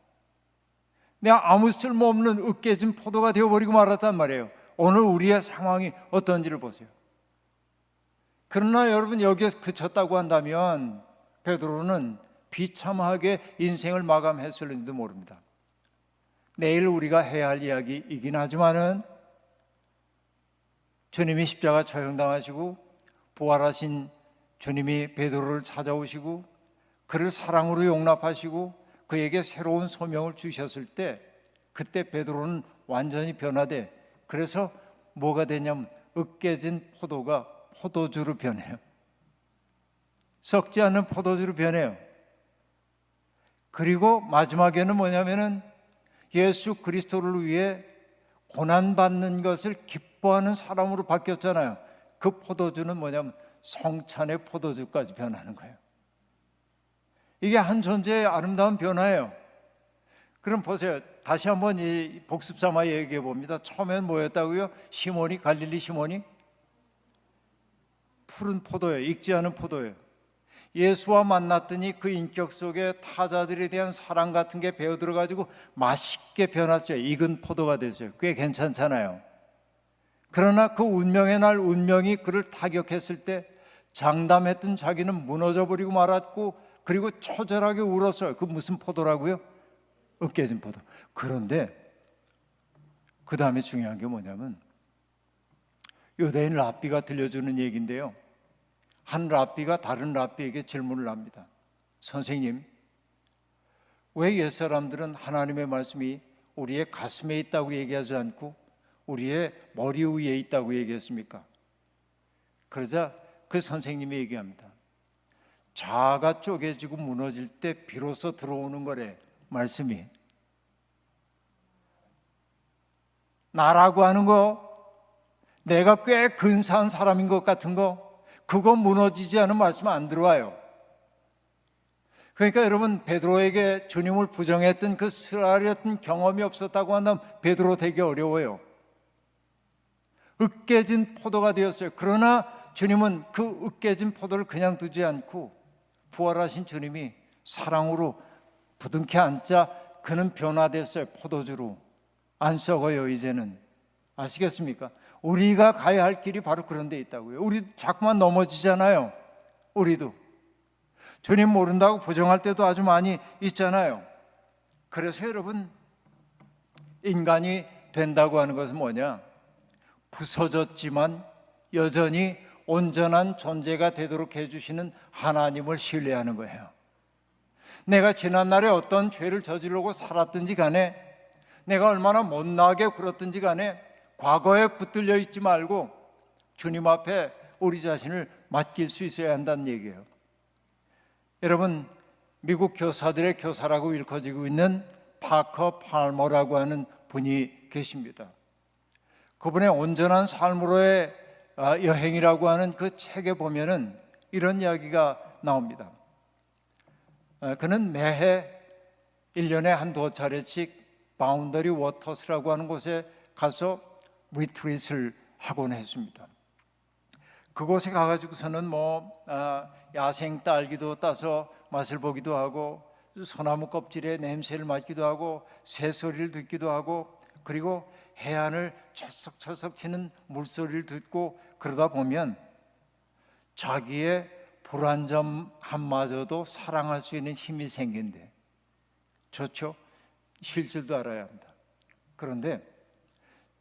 내가 아무 쓸모없는 으깨진 포도가 되어버리고 말았단 말이에요. 오늘 우리의 상황이 어떤지를 보세요. 그러나 여러분 여기에서 그쳤다고 한다면 베드로는 비참하게 인생을 마감했을지도 모릅니다. 내일 우리가 해야 할 이야기이긴 하지만은 주님이 십자가 처형당하시고 부활하신 주님이 베드로를 찾아오시고 그를 사랑으로 용납하시고 그에게 새로운 소명을 주셨을 때 그때 베드로는 완전히 변화돼. 그래서 뭐가 되냐면 으깨진 포도가 포도주로 변해요. 썩지 않는 포도주로 변해요. 그리고 마지막에는 뭐냐면은 예수 그리스도를 위해 고난받는 것을 기뻐하는 사람으로 바뀌었잖아요. 그 포도주는 뭐냐면 성찬의 포도주까지 변하는 거예요. 이게 한 존재의 아름다운 변화예요. 그럼 보세요. 다시 한번 이 복습 삼아 얘기해 봅니다. 처음엔 뭐였다고요? 시몬이, 갈릴리 시몬이 푸른 포도예요. 익지 않은 포도예요. 예수와 만났더니 그 인격 속에 타자들에 대한 사랑 같은 게 배어들어가지고 맛있게 변했어요. 익은 포도가 됐어요. 꽤 괜찮잖아요. 그러나 그 운명의 날 운명이 그를 타격했을 때 장담했던 자기는 무너져버리고 말았고 그리고 처절하게 울었어요. 그 무슨 포도라고요? 으깨진 포도. 그런데 그 다음에 중요한 게 뭐냐면 유대인 랍비가 들려주는 얘기인데요. 한 랍비가 다른 랍비에게 질문을 합니다. 선생님, 왜 옛사람들은 하나님의 말씀이 우리의 가슴에 있다고 얘기하지 않고 우리의 머리 위에 있다고 얘기했습니까? 그러자 그 선생님이 얘기합니다. 자아가 쪼개지고 무너질 때 비로소 들어오는 거래, 말씀이. 나라고 하는 거, 내가 꽤 근사한 사람인 것 같은 거, 그거 무너지지 않은 말씀 안 들어와요. 그러니까 여러분, 베드로에게 주님을 부정했던 그 쓰라렸던 경험이 없었다고 한다면 베드로 되게 어려워요. 으깨진 포도가 되었어요. 그러나 주님은 그 으깨진 포도를 그냥 두지 않고 부활하신 주님이 사랑으로 부둥켜 안자 그는 변화됐어요. 포도주로. 안 썩어요 이제는. 아시겠습니까? 우리가 가야 할 길이 바로 그런 데 있다고요. 우리 자꾸만 넘어지잖아요. 우리도 주님 모른다고 부정할 때도 아주 많이 있잖아요. 그래서 여러분, 인간이 된다고 하는 것은 뭐냐? 부서졌지만 여전히 온전한 존재가 되도록 해주시는 하나님을 신뢰하는 거예요. 내가 지난날에 어떤 죄를 저지르고 살았든지 간에, 내가 얼마나 못나게 굴었든지 간에 과거에 붙들려 있지 말고 주님 앞에 우리 자신을 맡길 수 있어야 한다는 얘기예요. 여러분, 미국 교사들의 교사라고 일컬어지고 있는 파커 팔머라고 하는 분이 계십니다. 그분의 온전한 삶으로의 여행이라고 하는 그 책에 보면은 이런 이야기가 나옵니다. 그는 매해 1년에 한두 차례씩 바운더리 워터스라고 하는 곳에 가서 리트릿을 하곤 했습니다. 그곳에 가가지고서는 야생 딸기도 따서 맛을 보기도 하고, 소나무 껍질에 냄새를 맡기도 하고, 새소리를 듣기도 하고, 그리고 해안을 철썩철썩 치는 물소리를 듣고, 그러다 보면 자기의 불안점 한마저도 사랑할 수 있는 힘이 생긴대. 좋죠? 쉴 줄도 알아야 합니다. 그런데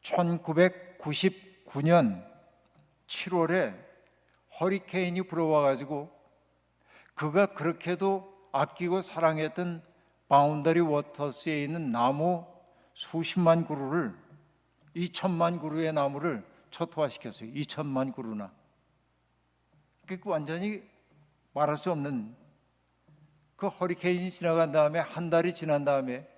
1999년 7월에 허리케인이 불어와가지고 그가 그렇게도 아끼고 사랑했던 바운더리 워터스에 있는 나무 수십만 그루를, 2천만 그루의 나무를 초토화시켰어요. 2천만 그루나. 그 완전히 말할 수 없는, 그 허리케인이 지나간 다음에 한 달이 지난 다음에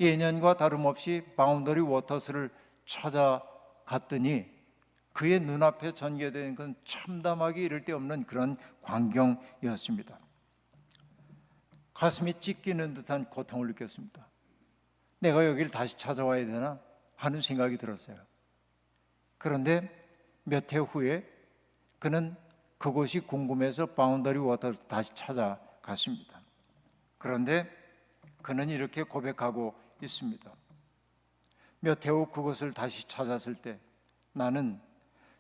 예년과 다름없이 바운더리 워터스를 찾아갔더니 그의 눈앞에 전개된 건 참담하기 이를 데 없는 그런 광경이었습니다. 가슴이 찢기는 듯한 고통을 느꼈습니다. 내가 여기를 다시 찾아와야 되나 하는 생각이 들었어요. 그런데 몇 해 후에 그는 그곳이 궁금해서 바운더리 워터를 다시 찾아갔습니다. 그런데 그는 이렇게 고백하고 있습니다. 몇 해 후 그곳을 다시 찾았을 때 나는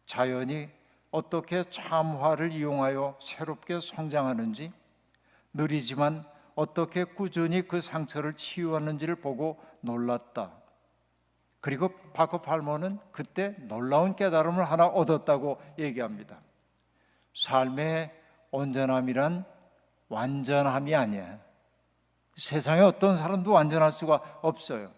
자연이 어떻게 참화를 이용하여 새롭게 성장하는지, 느리지만 어떻게 꾸준히 그 상처를 치유하는지를 보고 놀랐다. 그리고 파커 팔머는 그때 놀라운 깨달음을 하나 얻었다고 얘기합니다. 삶의 온전함이란 완전함이 아니야. 세상에 어떤 사람도 완전할 수가 없어요.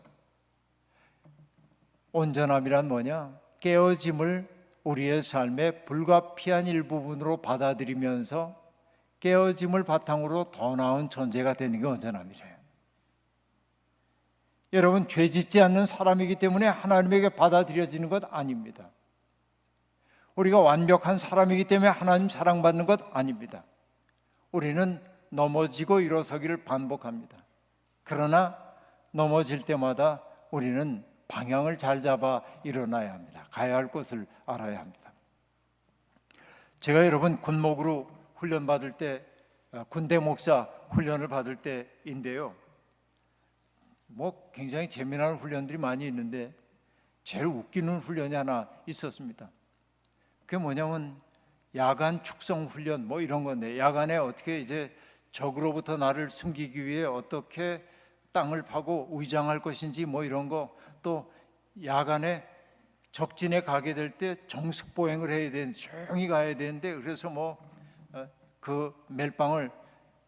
온전함이란 뭐냐? 깨어짐을 우리의 삶의 불가피한 일부분으로 받아들이면서 깨어짐을 바탕으로 더 나은 존재가 되는 게 온전함이래요. 여러분, 죄 짓지 않는 사람이기 때문에 하나님에게 받아들여지는 것 아닙니다. 우리가 완벽한 사람이기 때문에 하나님 사랑받는 것 아닙니다. 우리는 넘어지고 일어서기를 반복합니다. 그러나 넘어질 때마다 우리는 방향을 잘 잡아 일어나야 합니다. 가야 할 곳을 알아야 합니다. 제가 여러분 군목으로 훈련 받을 때, 군대 목사 훈련을 받을 때인데요. 굉장히 재미난 훈련들이 많이 있는데 제일 웃기는 훈련이 하나 있었습니다. 그게 뭐냐면 야간 축성 훈련 이런 건데, 야간에 어떻게 이제 적으로부터 나를 숨기기 위해 어떻게 땅을 파고 위장할 것인지 뭐 이런 거, 또 야간에 적진에 가게 될 때 정숙 보행을 해야 되는, 조용히 가야 되는데, 그래서 그 멜빵을,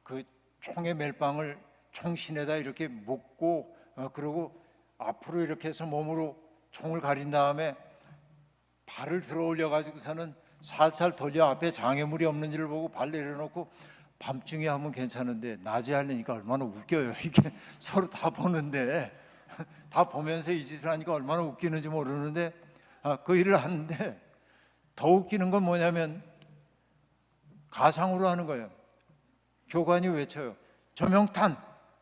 그 총의 멜빵을 총신에다 이렇게 묶고, 그리고 앞으로 이렇게 해서 몸으로 총을 가린 다음에 발을 들어 올려 가지고서는 살살 돌려 앞에 장애물이 없는지를 보고 발 내려놓고, 밤중에 하면 괜찮은데 낮에 하려니까 얼마나 웃겨요. 이게 서로 다 보는데, 다 보면서 이 짓을 하니까 얼마나 웃기는지 모르는데, 그 일을 하는데 더 웃기는 건 뭐냐면 가상으로 하는 거예요. 교관이 외쳐요. 조명탄.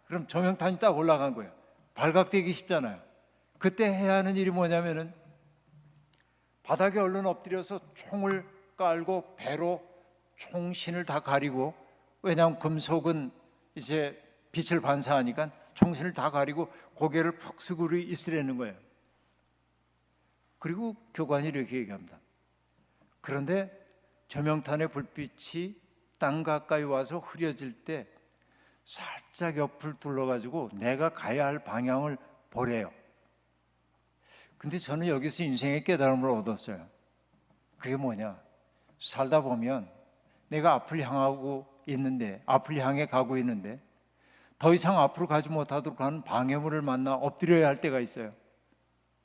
그럼 조명탄이 딱 올라간 거예요. 발각되기 쉽잖아요. 그때 해야 하는 일이 뭐냐면은 바닥에 얼른 엎드려서 총을 깔고 배로 총신을 다 가리고, 왜냐하면 금속은 이제 빛을 반사하니까 총신을 다 가리고 고개를 푹 숙이고 있으라는 거예요. 그리고 교관이 이렇게 얘기합니다. 그런데 조명탄의 불빛이 땅 가까이 와서 흐려질 때 살짝 옆을 둘러가지고 내가 가야 할 방향을 보래요. 근데 저는 여기서 인생의 깨달음을 얻었어요. 그게 뭐냐? 살다 보면 내가 앞을 향하고 있는데, 앞을 향해 가고 있는데 더 이상 앞으로 가지 못하도록 하는 방해물을 만나 엎드려야 할 때가 있어요.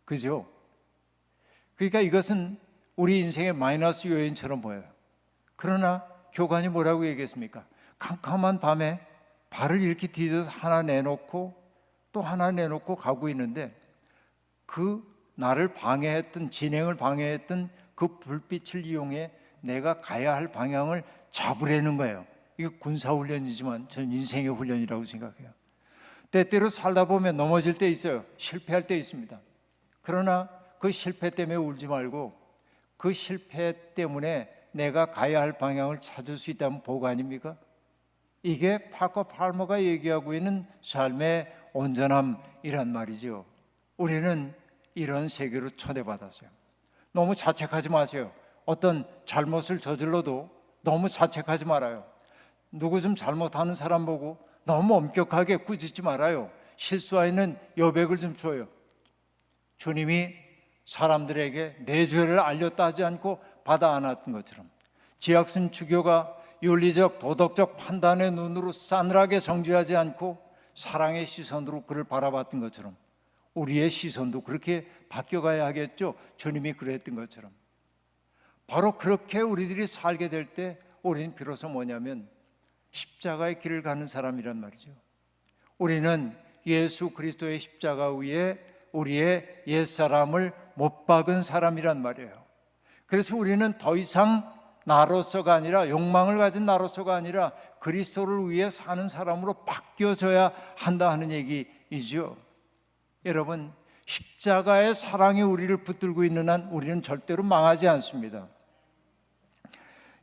그죠? 그러니까 이것은 우리 인생의 마이너스 요인처럼 보여요. 그러나 교관이 뭐라고 얘기했습니까? 캄캄한 밤에 발을 이렇게 디뎌서 하나 내놓고 또 하나 내놓고 가고 있는데, 그 나를 방해했던, 진행을 방해했던 그 불빛을 이용해 내가 가야 할 방향을 잡으려는 거예요. 이거 군사훈련이지만 저는 인생의 훈련이라고 생각해요. 때때로 살다 보면 넘어질 때 있어요. 실패할 때 있습니다. 그러나 그 실패 때문에 울지 말고 그 실패 때문에 내가 가야 할 방향을 찾을 수 있다면 복 아닙니까? 이게 파커 팔머가 얘기하고 있는 삶의 온전함이란 말이죠. 우리는 이런 세계로 초대받았어요. 너무 자책하지 마세요. 어떤 잘못을 저질러도 너무 자책하지 말아요. 누구 좀 잘못하는 사람 보고 너무 엄격하게 꾸짖지 말아요. 실수하는 여백을 좀 줘요. 주님이 사람들에게 내 죄를 알렸다 하지 않고 받아 안았던 것처럼, 지약슨 주교가 윤리적 도덕적 판단의 눈으로 싸늘하게 정죄하지 않고 사랑의 시선으로 그를 바라봤던 것처럼 우리의 시선도 그렇게 바뀌어가야 하겠죠. 주님이 그랬던 것처럼. 바로 그렇게 우리들이 살게 될 때 우리는 비로소 뭐냐면 십자가의 길을 가는 사람이란 말이죠. 우리는 예수 그리스도의 십자가 위에 우리의 옛사람을 못 박은 사람이란 말이에요. 그래서 우리는 더 이상 나로서가 아니라, 욕망을 가진 나로서가 아니라 그리스도를 위해 사는 사람으로 바뀌어져야 한다 하는 얘기이죠. 여러분, 십자가의 사랑이 우리를 붙들고 있는 한 우리는 절대로 망하지 않습니다.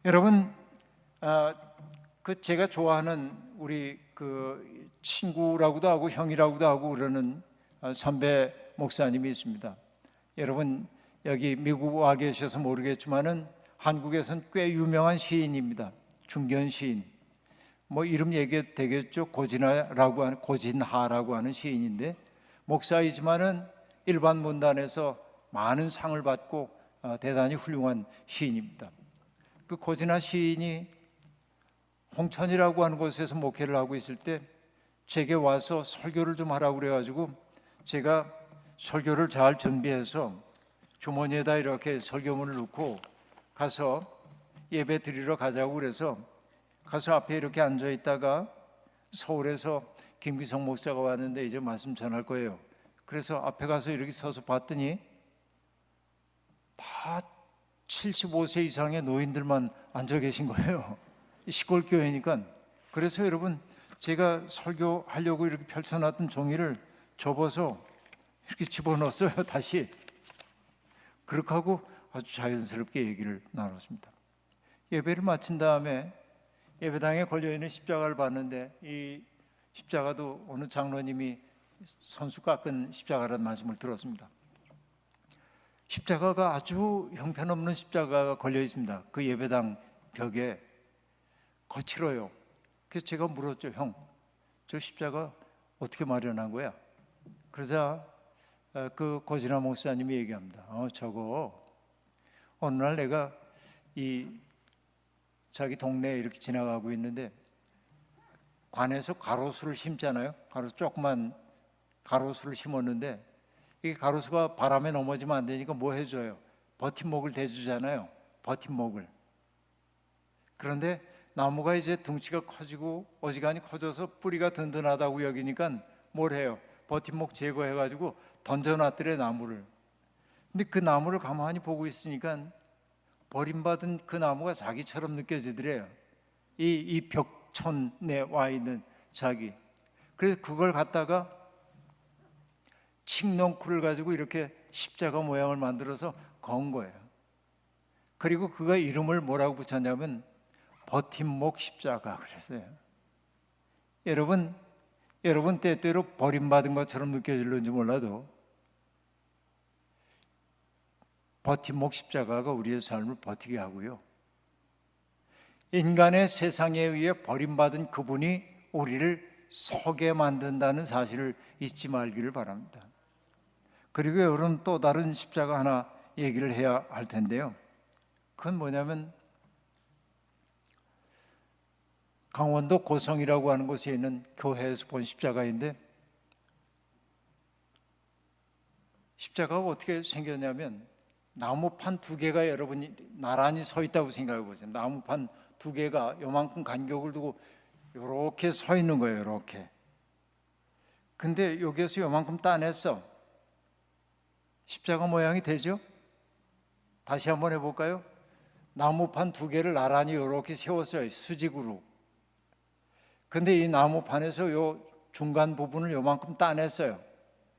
여러분, 제가 좋아하는 우리 그 친구라고도 하고 형이라고도 하고 그러는 선배 목사님이 있습니다. 여러분, 여기 미국 와 계셔서 모르겠지만은 한국에서는 꽤 유명한 시인입니다. 중견 시인. 뭐 이름 얘기해도 되겠죠. 고진하라고 하는 시인인데, 목사이지만은 일반 문단에서 많은 상을 받고 대단히 훌륭한 시인입니다. 그 고진하 시인이 홍천이라고 하는 곳에서 목회를 하고 있을 때 제게 와서 설교를 좀 하라고 그래가지고 제가 설교를 잘 준비해서 주머니에다 이렇게 설교문을 넣고 가서 예배 드리러 가자고 그래서 가서 앞에 이렇게 앉아 있다가 서울에서 김기성 목사가 왔는데 이제 말씀 전할 거예요. 그래서 앞에 가서 이렇게 서서 봤더니 다 75세 이상의 노인들만 앉아 계신 거예요. 시골 교회니까. 그래서 여러분, 제가 설교하려고 이렇게 펼쳐놨던 종이를 접어서 이렇게 집어넣었어요. 다시. 그렇게 하고 아주 자연스럽게 얘기를 나눴습니다. 예배를 마친 다음에 예배당에 걸려있는 십자가를 봤는데, 이 십자가도 어느 장로님이 손수 깎은 십자가라는 말씀을 들었습니다. 십자가가 아주 형편없는 십자가가 걸려 있습니다. 그 예배당 벽에 거칠어요. 그래서 제가 물었죠. 형, 저 십자가 어떻게 마련한 거야? 그러자 그 고진아 목사님이 얘기합니다. 저거 어느 날 내가 이 자기 동네에 이렇게 지나가고 있는데 관에서 가로수를 심잖아요. 조그만 가로수를 심었는데 이 가로수가 바람에 넘어지면 안 되니까 뭐 해줘요? 버팀목을 대주잖아요. 버팀목을. 그런데 나무가 이제 둥치가 커지고 어지간히 커져서 뿌리가 든든하다고 여기니까 뭘 해요? 버팀목 제거해가지고 던져놨더래, 나무를. 근데 그 나무를 가만히 보고 있으니까 버림받은 그 나무가 자기처럼 느껴지더래요. 이 벽촌에 와 있는 자기. 그래서 그걸 갖다가 칡넝쿨을 가지고 이렇게 십자가 모양을 만들어서 건 거예요. 그리고 그가 이름을 뭐라고 붙였냐면 버팀목 십자가 그랬어요. 여러분 때때로 버림받은 것처럼 느껴질는지 몰라도 버팀목 십자가가 우리의 삶을 버티게 하고요, 인간의 세상에 의해 버림받은 그분이 우리를 서게 만든다는 사실을 잊지 말기를 바랍니다. 그리고 여러분, 또 다른 십자가 하나 얘기를 해야 할 텐데요, 그건 뭐냐면 강원도 고성이라고 하는 곳에 있는 교회에서 본 십자가인데, 십자가가 어떻게 생겼냐면 나무판 두 개가 여러분이 나란히 서 있다고 생각해 보세요. 나무판 두 개가 요만큼 간격을 두고 이렇게 서 있는 거예요. 이렇게. 근데 여기에서 요만큼 따냈어. 십자가 모양이 되죠? 다시 한번 해볼까요? 나무판 두 개를 나란히 이렇게 세웠어요. 수직으로. 근데 이 나무판에서 요 중간 부분을 요만큼 따냈어요.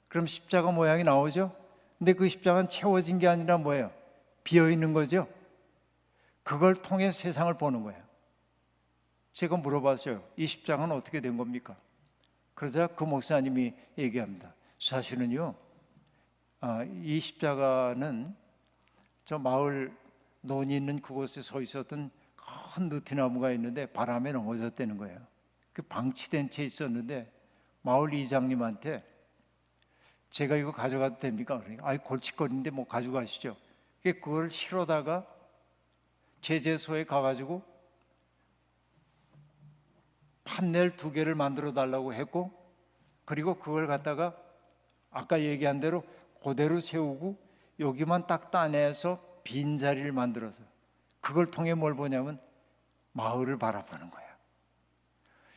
그럼 십자가 모양이 나오죠? 근데 그 십자가는 채워진 게 아니라 뭐예요? 비어 있는 거죠? 그걸 통해 세상을 보는 거예요. 제가 물어봤어요. 이 십자가는 어떻게 된 겁니까? 그러자 그 목사님이 얘기합니다. 사실은요, 이 십자가는 저 마을 논이 있는 그곳에 서 있었던 큰 느티나무가 있는데 바람에 넘어졌다는 거예요. 그 방치된 채 있었는데 마을 이장님한테 제가 이거 가져가도 됩니까? 그러니까 아이 골칫거리인데 뭐 가져가시죠. 그걸 실어다가 제재소에 가가지고 판넬 두 개를 만들어 달라고 했고, 그리고 그걸 갖다가 아까 얘기한 대로 그대로 세우고 여기만 딱 따내서 빈자리를 만들어서 그걸 통해 뭘 보냐면 마을을 바라보는 거예요.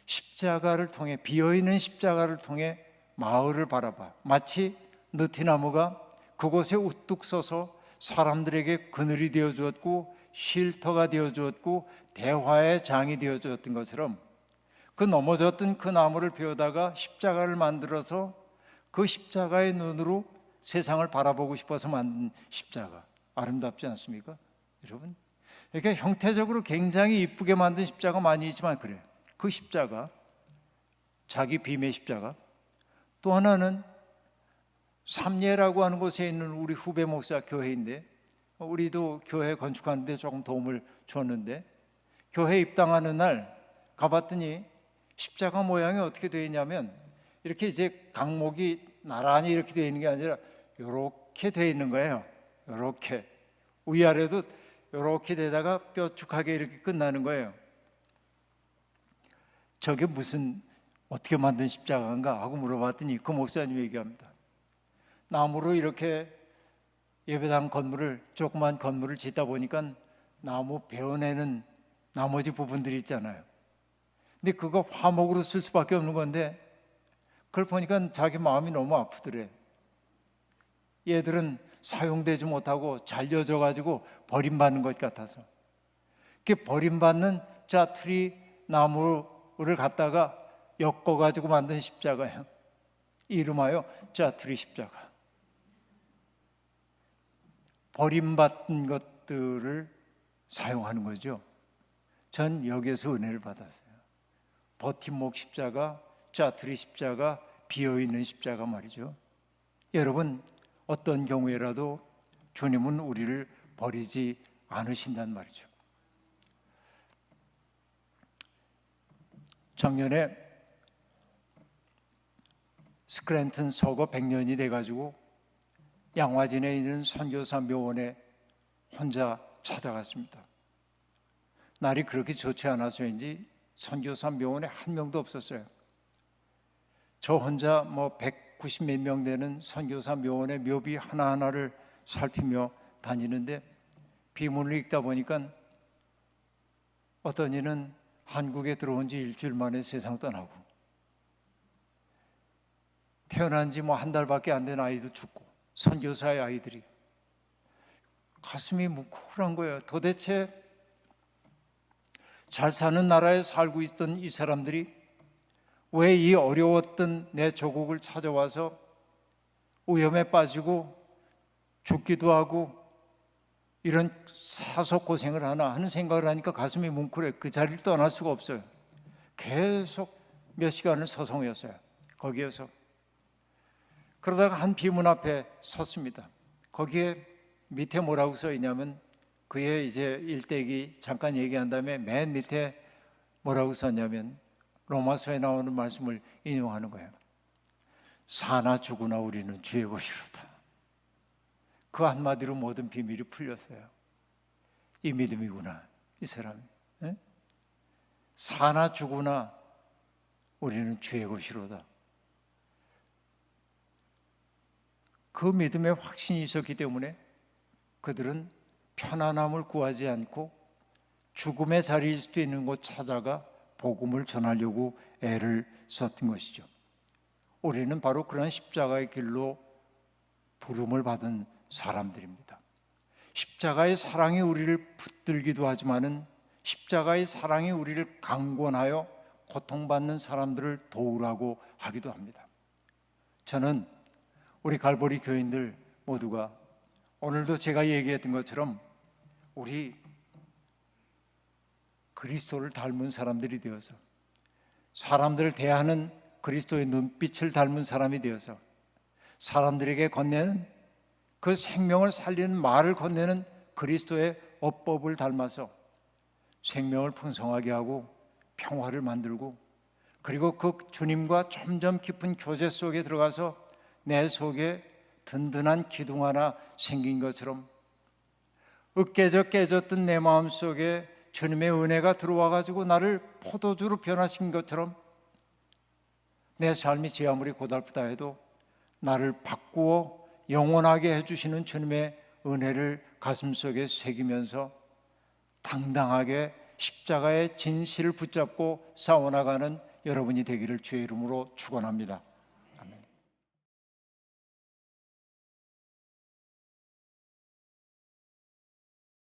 십자가를 통해, 비어있는 십자가를 통해 마을을 바라봐. 마치 느티나무가 그곳에 우뚝 서서 사람들에게 그늘이 되어 주었고 쉴터가 되어 주었고 대화의 장이 되어 주었던 것처럼, 그 넘어졌던 그 나무를 베어다가 십자가를 만들어서 그 십자가의 눈으로 세상을 바라보고 싶어서 만든 십자가. 아름답지 않습니까? 여러분, 이렇게 형태적으로 굉장히 이쁘게 만든 십자가 많이 있지만 그래요. 그 십자가, 자기 빔의 십자가. 또 하나는 삼례라고 하는 곳에 있는 우리 후배 목사 교회인데, 우리도 교회 건축하는데 조금 도움을 줬는데, 교회 입당하는 날 가봤더니 십자가 모양이 어떻게 되어 있냐면 이렇게 이제 강목이 나란히 이렇게 되어 있는 게 아니라 이렇게 되어 있는 거예요. 이렇게 위아래도 이렇게 되다가 뾰족하게 이렇게 끝나는 거예요. 저게 무슨 어떻게 만든 십자가인가 하고 물어봤더니 그 목사님이 얘기합니다. 나무로 이렇게 예배당 건물을, 조그만 건물을 짓다 보니까 나무 베어내는 나머지 부분들이 있잖아요. 근데 그거 화목으로 쓸 수밖에 없는 건데 그걸 보니까 자기 마음이 너무 아프더래. 얘들은 사용되지 못하고 잘려져 가지고 버림받는 것 같아서. 그 버림받는 자투리 나무를 갖다가 엮어 가지고 만든 십자가예요. 이름하여 자투리 십자가. 버림받은 것들을 사용하는 거죠. 전 여기에서 은혜를 받았어요. 버팀목 십자가, 자투리 십자가, 비어있는 십자가 말이죠. 여러분, 어떤 경우에라도 주님은 우리를 버리지 않으신단 말이죠. 작년에 스크랜튼 서거 100년이 돼가지고 양화진에 있는 선교사 묘원에 혼자 찾아갔습니다. 날이 그렇게 좋지 않아서인지 선교사 묘원에 한 명도 없었어요. 저 혼자 190 몇 명 되는 선교사 묘원의 묘비 하나하나를 살피며 다니는데 비문을 읽다 보니까 어떤 이는 한국에 들어온 지 일주일 만에 세상 떠나고, 태어난 지 한 달밖에 안 된 아이도 죽고, 선교사의 아이들이. 가슴이 뭉클한 거예요. 도대체 잘 사는 나라에 살고 있던 이 사람들이 왜 이 어려웠던 내 조국을 찾아와서 오염에 빠지고 죽기도 하고 이런 사속 고생을 하나 하는 생각을 하니까 가슴이 뭉클해. 그 자리를 떠날 수가 없어요. 계속 몇 시간을 서성였어요. 거기에서. 그러다가 한 비문 앞에 섰습니다. 거기에 밑에 뭐라고 써 있냐면, 그의 이제 일대기 잠깐 얘기한 다음에 맨 밑에 뭐라고 썼냐면, 로마서에 나오는 말씀을 인용하는 거예요. 사나 죽으나 우리는 주의 것이로다. 그 한마디로 모든 비밀이 풀렸어요. 이 믿음이구나, 이 사람이. 에? 사나 죽으나 우리는 주의 것이로다. 그 믿음에 확신이 있었기 때문에 그들은 편안함을 구하지 않고 죽음의 자리일 수도 있는 곳 찾아가 복음을 전하려고 애를 썼던 것이죠. 우리는 바로 그런 십자가의 길로 부름을 받은 사람들입니다. 십자가의 사랑이 우리를 붙들기도 하지만은 십자가의 사랑이 우리를 강권하여 고통받는 사람들을 도우라고 하기도 합니다. 저는 우리 갈보리 교인들 모두가 오늘도 제가 얘기했던 것처럼 우리 그리스도를 닮은 사람들이 되어서, 사람들을 대하는 그리스도의 눈빛을 닮은 사람이 되어서, 사람들에게 건네는 그 생명을 살리는 말을 건네는 그리스도의 어법을 닮아서 생명을 풍성하게 하고 평화를 만들고, 그리고 그 주님과 점점 깊은 교제 속에 들어가서 내 속에 든든한 기둥 하나 생긴 것처럼, 으깨져 깨졌던 내 마음 속에 주님의 은혜가 들어와 가지고 나를 포도주로 변화시킨 것처럼, 내 삶이 제 아무리 고달프다 해도 나를 바꾸어 영원하게 해주시는 주님의 은혜를 가슴속에 새기면서 당당하게 십자가의 진실을 붙잡고 싸워나가는 여러분이 되기를 주의 이름으로 축원합니다.